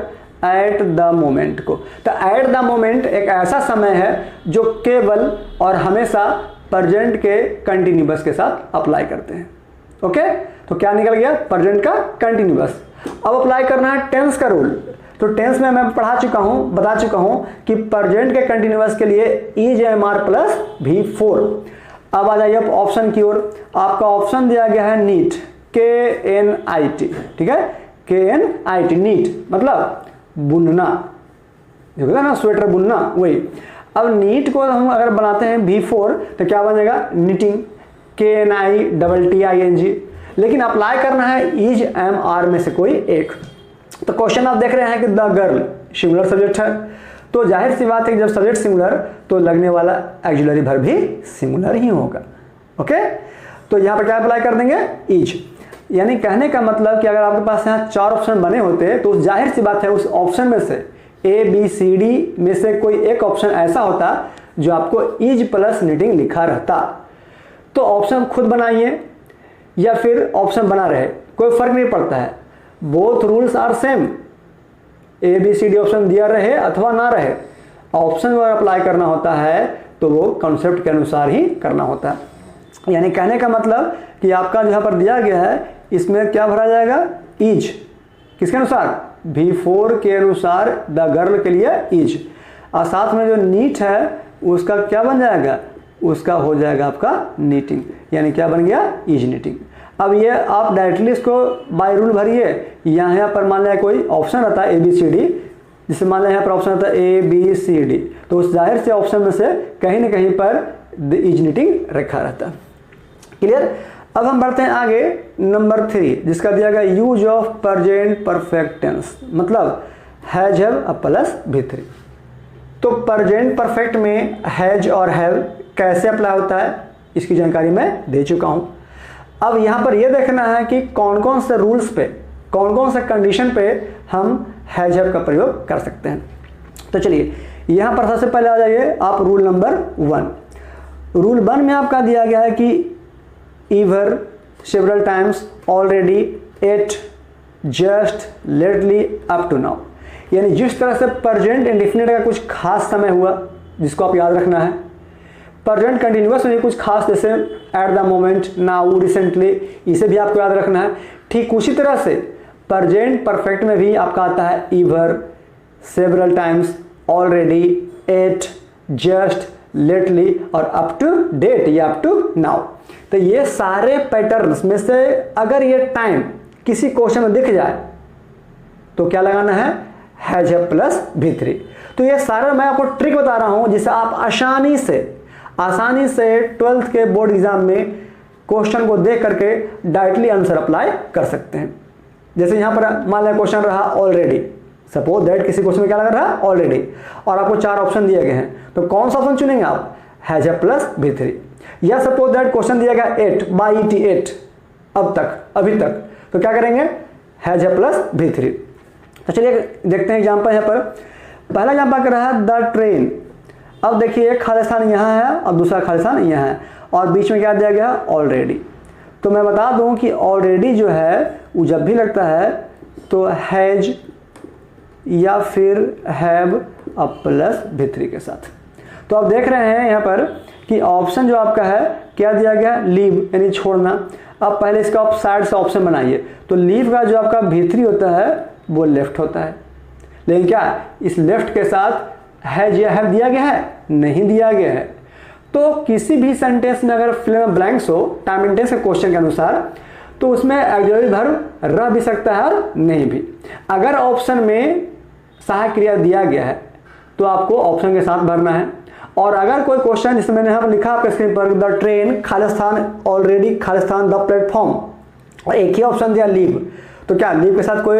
एट द मोमेंट को। तो एट द मोमेंट एक ऐसा समय है जो केवल और हमेशा प्रेजेंट के कंटिन्यूअस के साथ अप्लाई करते हैं। ओके, तो क्या निकल गया? प्रेजेंट का कंटिन्यूअस। अब अप्लाई करना है टेंस का रूल। तो टेंस में मैं पढ़ा चुका हूं, बता चुका हूं कि प्रेजेंट के कंटिन्यूअस के लिए is am are plus V4। अब आ जाइए ऑप्शन की ओर। आपका ऑप्शन दिया गया है नीट, KNIT। ठीक है, KNIT, नीट मतलब बुनना, जो होता है ना स्वेटर बुनना, वही। अब नीट को हम अगर बनाते हैं V4 तो क्या बनेगा? Knitting, KNITTING। लेकिन अप्लाई करना है इज एम आर में से कोई एक। तो क्वेश्चन आप देख रहे हैं कि द गर्ल सिंगुलर सब्जेक्ट है, तो जाहिर सी बात है कि जब सब्जेक्ट सिंगुलर तो लगने वाला ऑक्सिलरी वर्ब भी सिंगुलर ही होगा। ओके, तो यहाँ पर क्या अप्लाई कर देंगे? इज। यानी कहने का मतलब कि अगर आपके पास यहाँ 4 ऑप्शन बने होते तो जाहिर सी बात है उस ऑप्शन में से ABCD में से कोई एक ऑप्शन ऐसा होता जो आपको इज प्लस निटिंग लिखा रहता। तो ऑप्शन खुद बनाइए या फिर ऑप्शन बना रहे, कोई फर्क नहीं पड़ता है, both rules are same. ABCD option दिया रहे अथवा ना रहे, ऑप्शन अगर अप्लाई करना होता है तो वो कॉन्सेप्ट के अनुसार ही करना होता है। यानी कहने का मतलब कि आपका जहाँ पर दिया गया है इसमें क्या भरा जाएगा? इज। किसके अनुसार? V4 के अनुसार द गर्ल के लिए इज। और साथ में जो नीट है उसका क्या बन जाएगा? उसका हो जाएगा आपका नीटिंग। यानी क्या बन गया? Is knitting. अब ये आप डायरेक्टली इसको बाय रूल भरिए। यहाँ पर मान लिया कोई ऑप्शन रहता है ABCD, जिससे मान लिया यहाँ पर ऑप्शन रहता है ABCD, तो उस जाहिर से ऑप्शन में से कहीं ना कहीं पर इज नीटिंग रखा रहता है। क्लियर? अब हम बढ़ते हैं आगे नंबर 3, जिसका दिया गया use of present perfect tense, मतलब हैज, हैव प्लस V3। तो प्रेजेंट परफेक्ट में हैज और हैव कैसे अप्लाई होता है इसकी जानकारी मैं दे चुका हूं। अब यहां पर यह देखना है कि कौन कौन से रूल्स पे, कौन कौन से कंडीशन पे हम हैज हैव का प्रयोग कर सकते हैं। तो चलिए यहां पर सबसे पहले आ जाइए आप रूल नंबर 1। रूल 1 में आपका दिया गया है कि ever, several times, already, at, just, lately, up to now. यानी जिस तरह से प्रेजेंट इंडेफिनिट का कुछ खास समय हुआ जिसको आप याद रखना है, प्रेजेंट कंटिन्यूअस में कुछ खास जैसे at the moment, now, recently, इसे भी आपको याद रखना है। ठीक उसी तरह से प्रेजेंट परफेक्ट में भी आपका आता है ever, several times, already, at, just, lately और अप टू डेट या अप टू नाउ। तो ये सारे पैटर्न्स में से अगर ये टाइम किसी क्वेश्चन में दिख जाए तो क्या लगाना है? Has have plus V3। तो ये सारा मैं आपको ट्रिक बता रहा हूं जिससे आप आसानी से 12th के बोर्ड एग्जाम में क्वेश्चन को देख करके डायरेक्टली आंसर अप्लाई कर सकते हैं। जैसे यहां पर मान लिया क्वेश्चन रहा ऑलरेडी, सपोज दैट किसी क्वेश्चन में क्या लगा रहा? ऑलरेडी, और आपको 4 ऑप्शन दिए गए हैं, तो कौन सा ऑप्शन चुनेंगे आप? Has have plus V3। या सपोज दैट क्वेश्चन दिया गया 8 बाई ET 8 अब तक, अभी तक, तो क्या करेंगे? Has have plus V3। तो चलिए देखते हैं एग्जाम्पल यहाँ पर। पहला एग्जाम्पल कर रहा है द ट्रेन। अब देखिए एक खाली स्थान यहाँ है और दूसरा खाली स्थान यहाँ है और बीच में क्या दिया गया? ऑलरेडी। तो मैं बता दूं कि ऑलरेडी जो है वो जब भी लगता है तो हैज या फिर हैव अ प्लस V3 के साथ। तो आप देख रहे हैं यहाँ पर कि ऑप्शन जो आपका है क्या दिया गया, लीव यानी छोड़ना। अब पहले इसका आप साइड से ऑप्शन बनाइए, तो लीव का जो आपका V3 होता है वो लेफ्ट होता है, लेकिन क्या इस लेफ्ट के साथ हैज या हैव दिया गया है, नहीं दिया गया है। तो किसी भी सेंटेंस में अगर फिल इन ब्लैंक्स हो टाइम एंड टेंस के क्वेश्चन के अनुसार, तो उसमें ऑक्सिलरी वर्ब रह भी सकता है और नहीं भी। अगर ऑप्शन में सहायक क्रिया दिया गया है तो आपको ऑप्शन के साथ भरना है। और अगर कोई क्वेश्चन जिसमें मैंने यहाँ पर लिखा आपके स्क्रीन पर the train Khalistan already Khalistan the platform, और एक ही ऑप्शन दिया लीव, तो क्या लीव के साथ कोई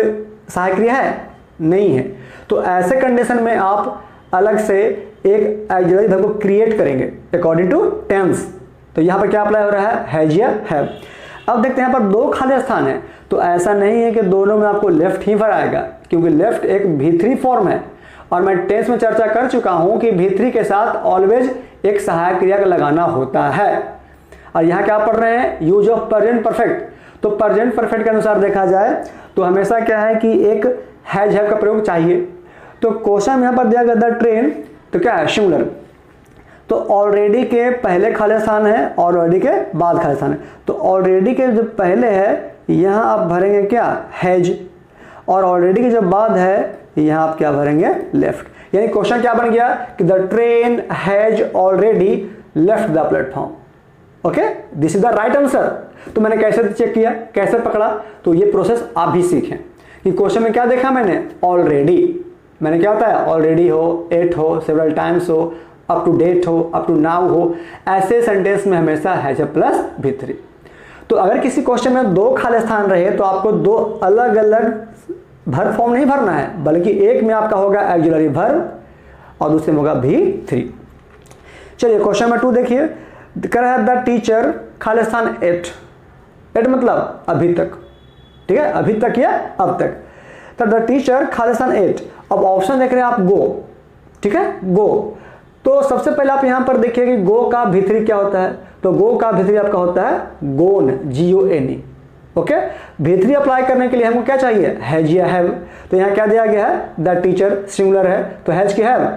सहायक क्रिया है, नहीं है। तो ऐसे कंडीशन में आप अलग से एक ऑक्सिलरी वर्ब को क्रिएट करेंगे अकॉर्डिंग टू टेंस। तो यहाँ पर क्या अप्लाई हो रहा है, हैज या हैव। अब देखते हैं यहाँ पर दो खाली स्थान है, तो ऐसा नहीं है कि दोनों में आपको लेफ्ट ही भराएगा, क्योंकि लेफ्ट एक V3 फॉर्म है और मैं टेंस में चर्चा कर चुका हूं कि V3 के साथ ऑलवेज एक सहायक क्रिया का लगाना होता है। और यहाँ क्या पढ़ रहे हैं, यूज ऑफ प्रेजेंट परफेक्ट। तो प्रेजेंट परफेक्ट के अनुसार देखा जाए तो हमेशा क्या है कि एक हैज हैव का प्रयोग चाहिए। तो क्वेश्चन यहाँ पर दिया गया द ट्रेन, तो क्या है सिंगुलर, तो ऑलरेडी के पहले खाली स्थान है और ऑलरेडी के बाद खाली स्थान है। तो ऑलरेडी के जो पहले है यहाँ आप भरेंगे क्या, हैज, और ऑलरेडी के जो बाद है यहाँ आप क्या भरेंगे, लेफ्ट। यानी क्वेश्चन क्या बन गया कि the train has already left the platform. Okay, this is the right answer. तो मैंने कैसे चेक किया, कैसे पकड़ा, तो ये प्रोसेस आप भी सीखें कि क्वेश्चन में क्या देखा मैंने, ऑलरेडी, मैंने क्या होता है, ऑलरेडी हो, एट हो, सेवरल टाइम्स हो, अप टू डेट हो, अप टू नाउ हो, ऐसे सेंटेंस में हमेशा हैज अ प्लस V3। तो अगर किसी क्वेश्चन में दो खाली स्थान रहे तो आपको दो अलग अलग वर्ब फॉर्म नहीं भरना है, बल्कि एक में आपका होगा ऑक्सिलरी वर्ब और दूसरे में होगा V3। चलिए क्वेश्चन नंबर 2 देखिए, कह रहा है द टीचर खाली स्थान एट, एट मतलब अभी तक, ठीक है, अभी तक या अब तक। तो द टीचर खाली स्थान एट। अब ऑप्शन देख रहे हैं आप गो, ठीक है, गो। तो सबसे पहले आप यहां पर देखिए कि गो का V3 क्या होता है, तो गो का V3 आपका होता है गोन, GONE। ओके, V3 अप्लाई करने के लिए हमको क्या चाहिए, हैज या हैव। तो यहाँ क्या दिया गया है, द टीचर सिंगुलर है, तो हैज की हैव,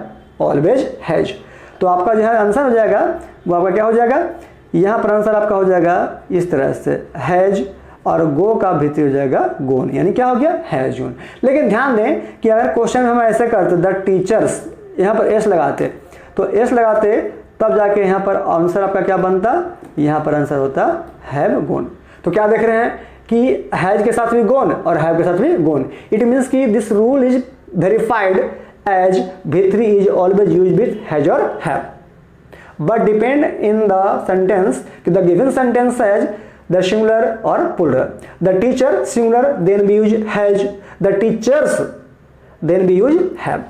ऑलवेज हैज। तो आपका जो है आंसर हो जाएगा वो आपका क्या हो जाएगा, यहाँ पर आंसर आपका हो जाएगा इस तरह से, हैज और गो का V3 हो जाएगा गोन, यानी क्या हो गया, हैज गोन। लेकिन ध्यान दें कि अगर क्वेश्चन में हम ऐसे करते द टीचर्स, यहाँ पर एस लगाते, तो एस लगाते तब जाके यहाँ पर आंसर आपका क्या बनता, यहाँ पर आंसर होता हैव गोन। तो क्या देख रहे हैं कि हैज के साथ भी गोन और हैव के साथ भी गोन। इट मीन्स कि this rule is verified as V3 is always use with has और have, but depend in the sentence कि the given sentence has the singular और plural. The teacher singular, then we use has, the teachers then we use have.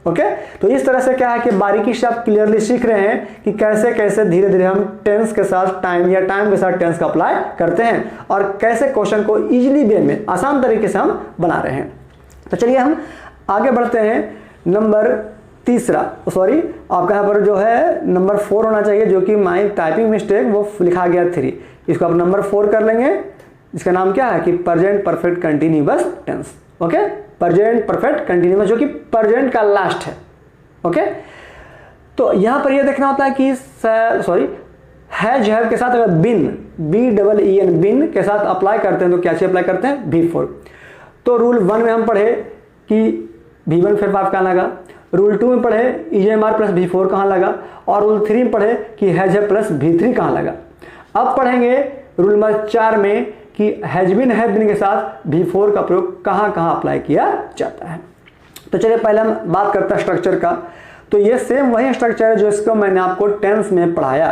Okay, तो इस तरह से क्या है कि बारीकी से आप क्लियरली सीख रहे हैं कि कैसे कैसे धीरे धीरे हम टेंस के साथ टाइम या टाइम के साथ टेंस का अप्लाई करते हैं और कैसे क्वेश्चन को इजीली वे में आसान तरीके से हम बना रहे हैं। तो चलिए हम आगे बढ़ते हैं। नंबर तीसरा, सॉरी आपका यहाँ पर जो है नंबर 4 होना चाहिए, जो कि माई टाइपिंग मिस्टेक वो लिखा गया 3, इसको आप नंबर 4 कर लेंगे। इसका नाम क्या है कि present perfect continuous tense. Okay, present perfect continuous, जो कि प्रेजेंट का लास्ट है। ओके, तो यहां पर यह देखना होता है कि सॉरी हैज हैव के साथ अगर बिन, BEEN बिन के साथ अप्लाई करते हैं तो क्या चीज अप्लाई करते हैं, V4। तो रूल 1 में हम पढ़े कि V1 फिर 5 कहां लगा, रूल 2 में पढ़े EJMR प्लस V4 कहां लगा, और रूल 3 में पढ़े कि हैज हैव प्लस V3 कहां लगा। अब पढ़ेंगे रूल नंबर 4 में कि हैज बिन हैव बिन के साथ V4 का प्रयोग कहां कहां अप्लाई किया जाता है। तो चलिए पहले हम बात करते हैं स्ट्रक्चर का। तो ये सेम वही स्ट्रक्चर है जो इसको मैंने आपको टेंस में पढ़ाया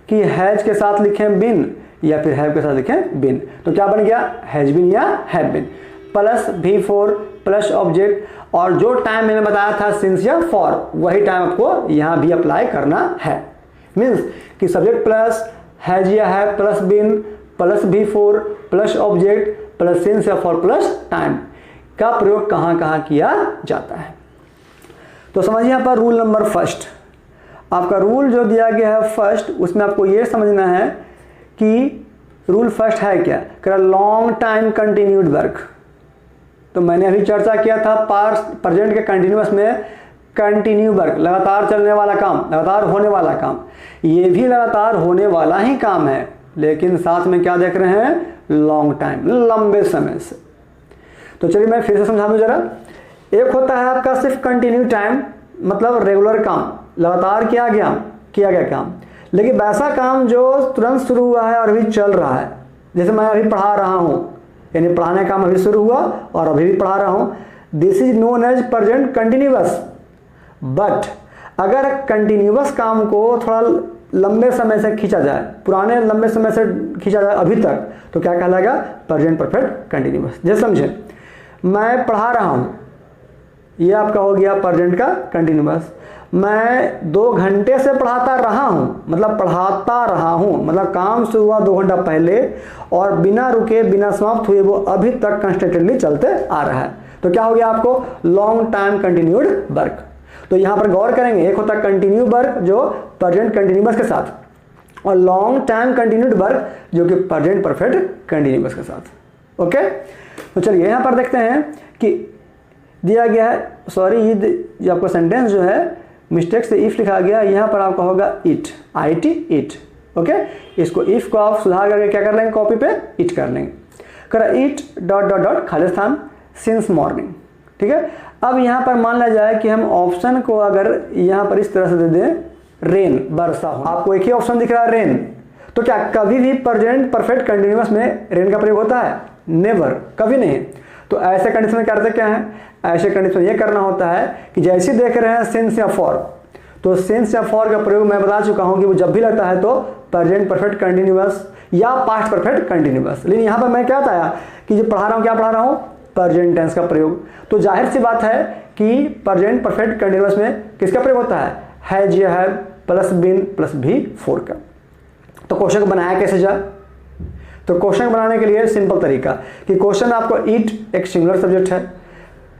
कि हैज के साथ लिखें बिन या फिर हैव के साथ लिखें बिन। तो क्या बन गया, हैज बिन या have been plus V4 plus object, और जो टाइम मैंने बताया था सिंस या फॉर, वही टाइम आपको यहां भी अप्लाई करना है। मीन्स कि सब्जेक्ट प्लस हैज या have plus been plus V4 plus object plus since या फॉर प्लस टाइम का प्रयोग कहां कहां किया जाता है। तो समझिए यहाँ पर रूल नंबर 1, आपका रूल जो दिया गया है फर्स्ट, उसमें आपको ये समझना है कि रूल फर्स्ट है क्या, कह लॉन्ग टाइम कंटिन्यूड वर्क। तो मैंने अभी चर्चा किया था पास्ट प्रेजेंट के कंटिन्यूअस में कंटिन्यू वर्क, लगातार चलने वाला काम, लगातार होने वाला काम। ये भी लगातार होने वाला ही काम है, लेकिन साथ में क्या देख रहे हैं, लॉन्ग टाइम, लंबे समय से। तो चलिए मैं फिर से समझा दूं जरा। एक होता है आपका सिर्फ कंटिन्यू टाइम, मतलब रेगुलर काम, लगातार किया गया काम, लेकिन वैसा काम जो तुरंत शुरू हुआ है और अभी चल रहा है। जैसे मैं अभी पढ़ा रहा हूँ, यानी पढ़ाने का काम अभी शुरू हुआ और अभी भी पढ़ा रहा हूँ, this is known as present continuous. But अगर कंटिन्यूअस काम को थोड़ा लंबे समय से खींचा जाए, पुराने लंबे समय से खींचा जाए अभी तक, तो क्या कहलाएगा, प्रेजेंट परफेक्ट कंटिन्यूअस। जैसे समझे, मैं पढ़ा रहा हूँ, ये आपका हो गया प्रेजेंट का कंटिन्यूअस। मैं 2 घंटे से पढ़ाता रहा हूँ, मतलब पढ़ाता रहा हूँ, मतलब काम शुरू हुआ 2 घंटा पहले और बिना रुके बिना समाप्त हुए वो अभी तक कंस्टेंटली चलते आ रहा है। तो क्या हो गया आपको, लॉन्ग टाइम कंटिन्यूड वर्क। तो यहाँ पर गौर करेंगे, एक होता है कंटिन्यू वर्क जो प्रेजेंट कंटिन्यूअस के साथ, और लॉन्ग टाइम कंटिन्यूड वर्क जो कि प्रेजेंट परफेक्ट कंटिन्यूअस के साथ। ओके, तो चलिए यहाँ पर देखते हैं कि दिया गया है, सॉरी ये आपका सेंटेंस जो है मिस्टेक से इफ लिखा गया, यहाँ पर आपका होगा इट, IT इट। ओके, इसको इफ को आप सुधार करके क्या कर लेंगे, कॉपी पे इट कर लेंगे। करा इट डॉट डॉट डॉट खाली स्थान सिंस मॉर्निंग। ठीक है, अब यहाँ पर मान लिया जाए कि हम ऑप्शन को अगर यहाँ पर इस तरह से दे दें, रेन, वर्षा हो। आपको एक ही ऑप्शन दिख रहा है, रेन। तो क्या कभी भी प्रेजेंट परफेक्ट कंटिन्यूअस में रेन का प्रयोग होता है, नेवर, कभी नहीं। तो ऐसे कंडीशन में करते क्या है, ऐसे कंडीशन में ये करना होता है कि जैसे देख रहे हैं सिंस या फॉर, तो सिंस या फॉर का प्रयोग मैं बता चुका हूं कि वो जब भी लगता है तो प्रेजेंट परफेक्ट कंटिन्यूअस या पास्ट परफेक्ट कंटिन्यूअस। लेकिन यहां पर मैं क्या बताया कि जो पढ़ा रहा हूं, क्या पढ़ा रहा हूं, प्रेजेंट टेंस का प्रयोग। तो जाहिर सी बात है कि प्रेजेंट परफेक्ट कंटिन्यूअस में किसका प्रयोग होता है, हैज या हैव प्लस बीन प्लस भी फोर का। तो क्वेश्चन बनाया कैसे जाए, तो क्वेश्चन बनाने के लिए सिंपल तरीका कि क्वेश्चन आपको ईट एक सिंगुलर सब्जेक्ट है,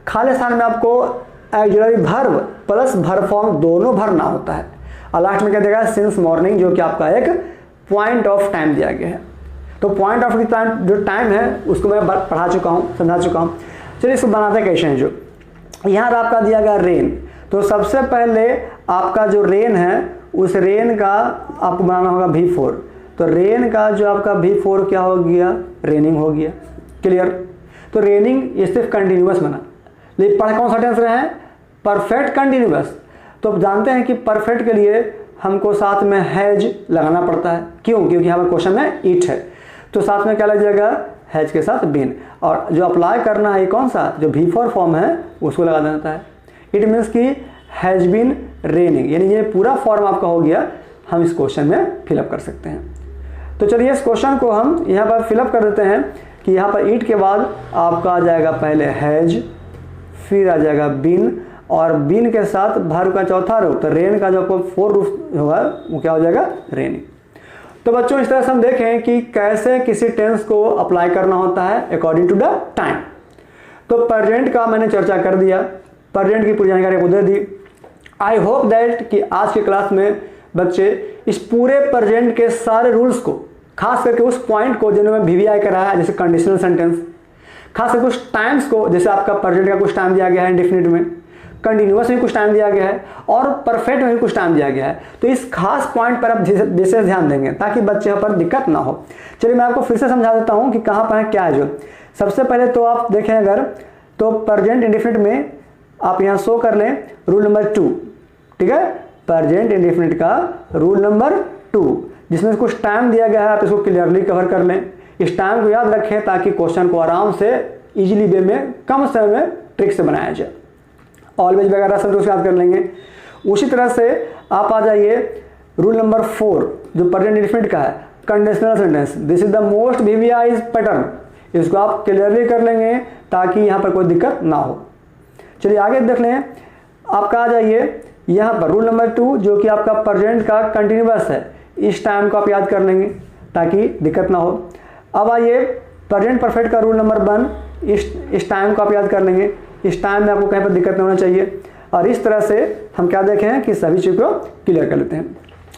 खाली स्थान में आपको auxiliary verb plus verb form दोनों भरना होता है, और लास्ट में क्या देगा, सिंस मॉर्निंग, जो कि आपका एक पॉइंट ऑफ टाइम दिया गया है। तो पॉइंट ऑफ टाइम जो टाइम है उसको मैं पढ़ा चुका हूँ, समझा चुका हूँ। चलिए इसको बनाते कैसे हैं। जो यहाँ आपका दिया गया रेन, तो सबसे पहले आपका जो रेन है उस रेन का आपको बनाना होगा V4। तो रेन का जो आपका V4 क्या हो गया, रेनिंग हो गया। क्लियर। तो रेनिंग ये सिर्फ कंटिन्यूअस बना, लेकिन पढ़ कौन सा टेंस रहे हैं, परफेक्ट कंटिन्यूअस। तो आप जानते हैं कि परफेक्ट के लिए हमको साथ में हैज लगाना पड़ता है। क्यों, क्योंकि हमारे क्वेश्चन में ईट है, तो साथ में क्या लग जाएगा, हैज के साथ बीन। और जो अप्लाई करना है कौन सा, जो V4 फॉर्म है उसको लगा देना है। इट मीन्स कि हैज बीन रेनिंग, यानी ये पूरा फॉर्म आपका हो गया, हम इस क्वेश्चन में फिलअप कर सकते हैं। तो चलिए इस क्वेश्चन को हम यहाँ पर फिलअप कर देते हैं कि यहाँ पर ईट के बाद आपका आ जाएगा पहले हैज, फिर आ जाएगा बीन, और बीन के साथ वर्ब का चौथा रूप, तो रेन का जो आपको 4 रूप होगा वो क्या हो जाएगा, रेनिंग। तो बच्चों इस तरह से हम देखें कि कैसे किसी टेंस को अप्लाई करना होता है अकॉर्डिंग टू द टाइम। तो प्रेजेंट का मैंने चर्चा कर दिया, प्रेजेंट की पूरी जानकारी आपको दे दी। आई होप दैट कि आज की क्लास में बच्चे इस पूरे प्रेजेंट के सारे रूल्स को, खास करके उस पॉइंट को जिन्होंने VVI कराया, जैसे कंडीशनल सेंटेंस, खास करके कुछ टाइम्स को, जैसे आपका प्रेजेंट का कुछ टाइम दिया गया है इंडेफिनिट में, कंटिन्यूअस में कुछ टाइम दिया गया है, और परफेक्ट में भी कुछ टाइम दिया गया है। तो इस खास पॉइंट पर आप विशेष ध्यान देंगे ताकि बच्चे यहाँ पर दिक्कत ना हो। चलिए मैं आपको फिर से समझा देता हूँ कि कहाँ पर है क्या है। जो सबसे पहले तो आप देखें अगर, तो प्रेजेंट इंडेफिनिट में आप यहाँ शो कर लें रूल नंबर 2, ठीक है, प्रेजेंट इंडेफिनिट का रूल नंबर 2, जिसमें कुछ टाइम दिया गया है, आप इसको क्लियरली कवर कर लें। इस टाइम को याद रखें ताकि क्वेश्चन को आराम से इजीली वे में कम समय में ट्रिक से बनाया जाए। ऑलवेज वगैरह सब लोग याद कर लेंगे। उसी तरह से आप आ जाइए रूल नंबर 4 जो प्रेजेंट इंडेफिनिट का है, conditional sentence. This is the most VVI pattern, इसको आप क्लियरली कर लेंगे ताकि यहाँ पर कोई दिक्कत ना हो। चलिए आगे देख लें, आपका आ जाइए यहाँ पर रूल नंबर 2 जो कि आपका प्रेजेंट का कंटिन्यूअस है। इस टाइम को आप याद कर लेंगे ताकि दिक्कत ना हो। अब आइए प्रेजेंट परफेक्ट का रूल नंबर 1, इस टाइम को आप याद कर लेंगे। इस टाइम में आपको कहीं पर दिक्कत नहीं होना चाहिए। और इस तरह से हम क्या देखें कि सभी चीज़ को क्लियर कर लेते हैं।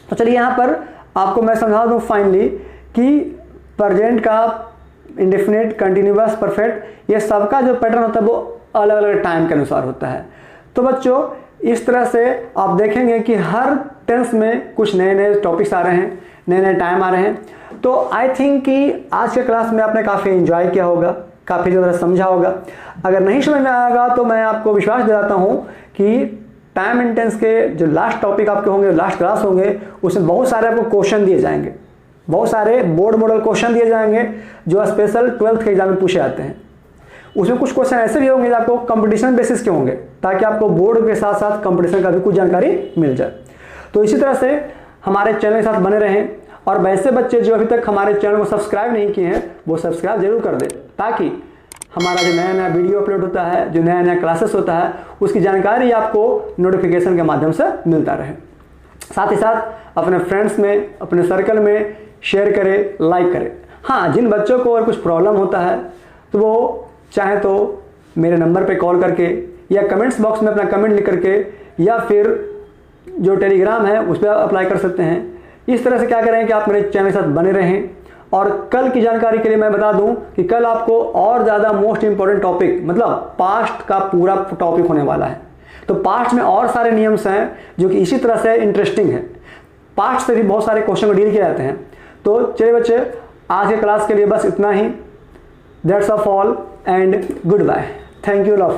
तो चलिए यहाँ पर आपको मैं समझा दूँ फाइनली कि प्रेजेंट का, इंडेफिनिट, कंटिन्यूअस, परफेक्ट, ये सबका जो पैटर्न होता है वो अलग अलग टाइम के अनुसार होता है। तो बच्चों इस तरह से आप देखेंगे कि हर टेंस में कुछ नए नए टॉपिक्स आ रहे हैं, नए नए टाइम आ रहे हैं। तो आई थिंक कि आज के क्लास में आपने काफ़ी एंजॉय किया होगा, काफ़ी ज़्यादा समझा होगा। अगर नहीं समझ में आएगा तो मैं आपको विश्वास दिलाता हूँ कि टाइम एंड टेंस के जो लास्ट टॉपिक आपके होंगे, लास्ट क्लास होंगे, उसमें बहुत सारे आपको क्वेश्चन दिए जाएंगे, बहुत सारे बोर्ड मॉडल क्वेश्चन दिए जाएंगे जो स्पेशल 12th के एग्जाम में पूछे जाते हैं। उसमें कुछ क्वेश्चन ऐसे भी होंगे जो आपको कंपटीशन बेसिस के होंगे, ताकि आपको बोर्ड के साथ साथ कंपटीशन का भी कुछ जानकारी मिल जाए। तो इसी तरह से हमारे चैनल के साथ बने रहें, और वैसे बच्चे जो अभी तक हमारे चैनल को सब्सक्राइब नहीं किए हैं वो सब्सक्राइब जरूर कर दें, ताकि हमारा जो नया नया वीडियो अपलोड होता है, जो नया नया क्लासेस होता है, उसकी जानकारी आपको नोटिफिकेशन के माध्यम से मिलता रहे। साथ ही साथ अपने फ्रेंड्स में, अपने सर्कल में शेयर करें, लाइक करें। हाँ, जिन बच्चों को अगर कुछ प्रॉब्लम होता है तो वो चाहे तो मेरे नंबर पे कॉल करके या कमेंट्स बॉक्स में अपना कमेंट लिख करके या फिर जो टेलीग्राम है उस पर अप्लाई कर सकते हैं। इस तरह से क्या करें कि आप मेरे चैनल के साथ बने रहें। और कल की जानकारी के लिए मैं बता दूं कि कल आपको और ज़्यादा मोस्ट इंपॉर्टेंट टॉपिक, मतलब पास्ट का पूरा टॉपिक होने वाला है। तो पास्ट में और सारे नियम्स हैं जो कि इसी तरह से इंटरेस्टिंग है। पास्ट से भी बहुत सारे क्वेश्चन को डील किए जाते हैं। तो चलिए बच्चे, आज के क्लास के लिए बस इतना ही। That's of all and good bye. Thank you love.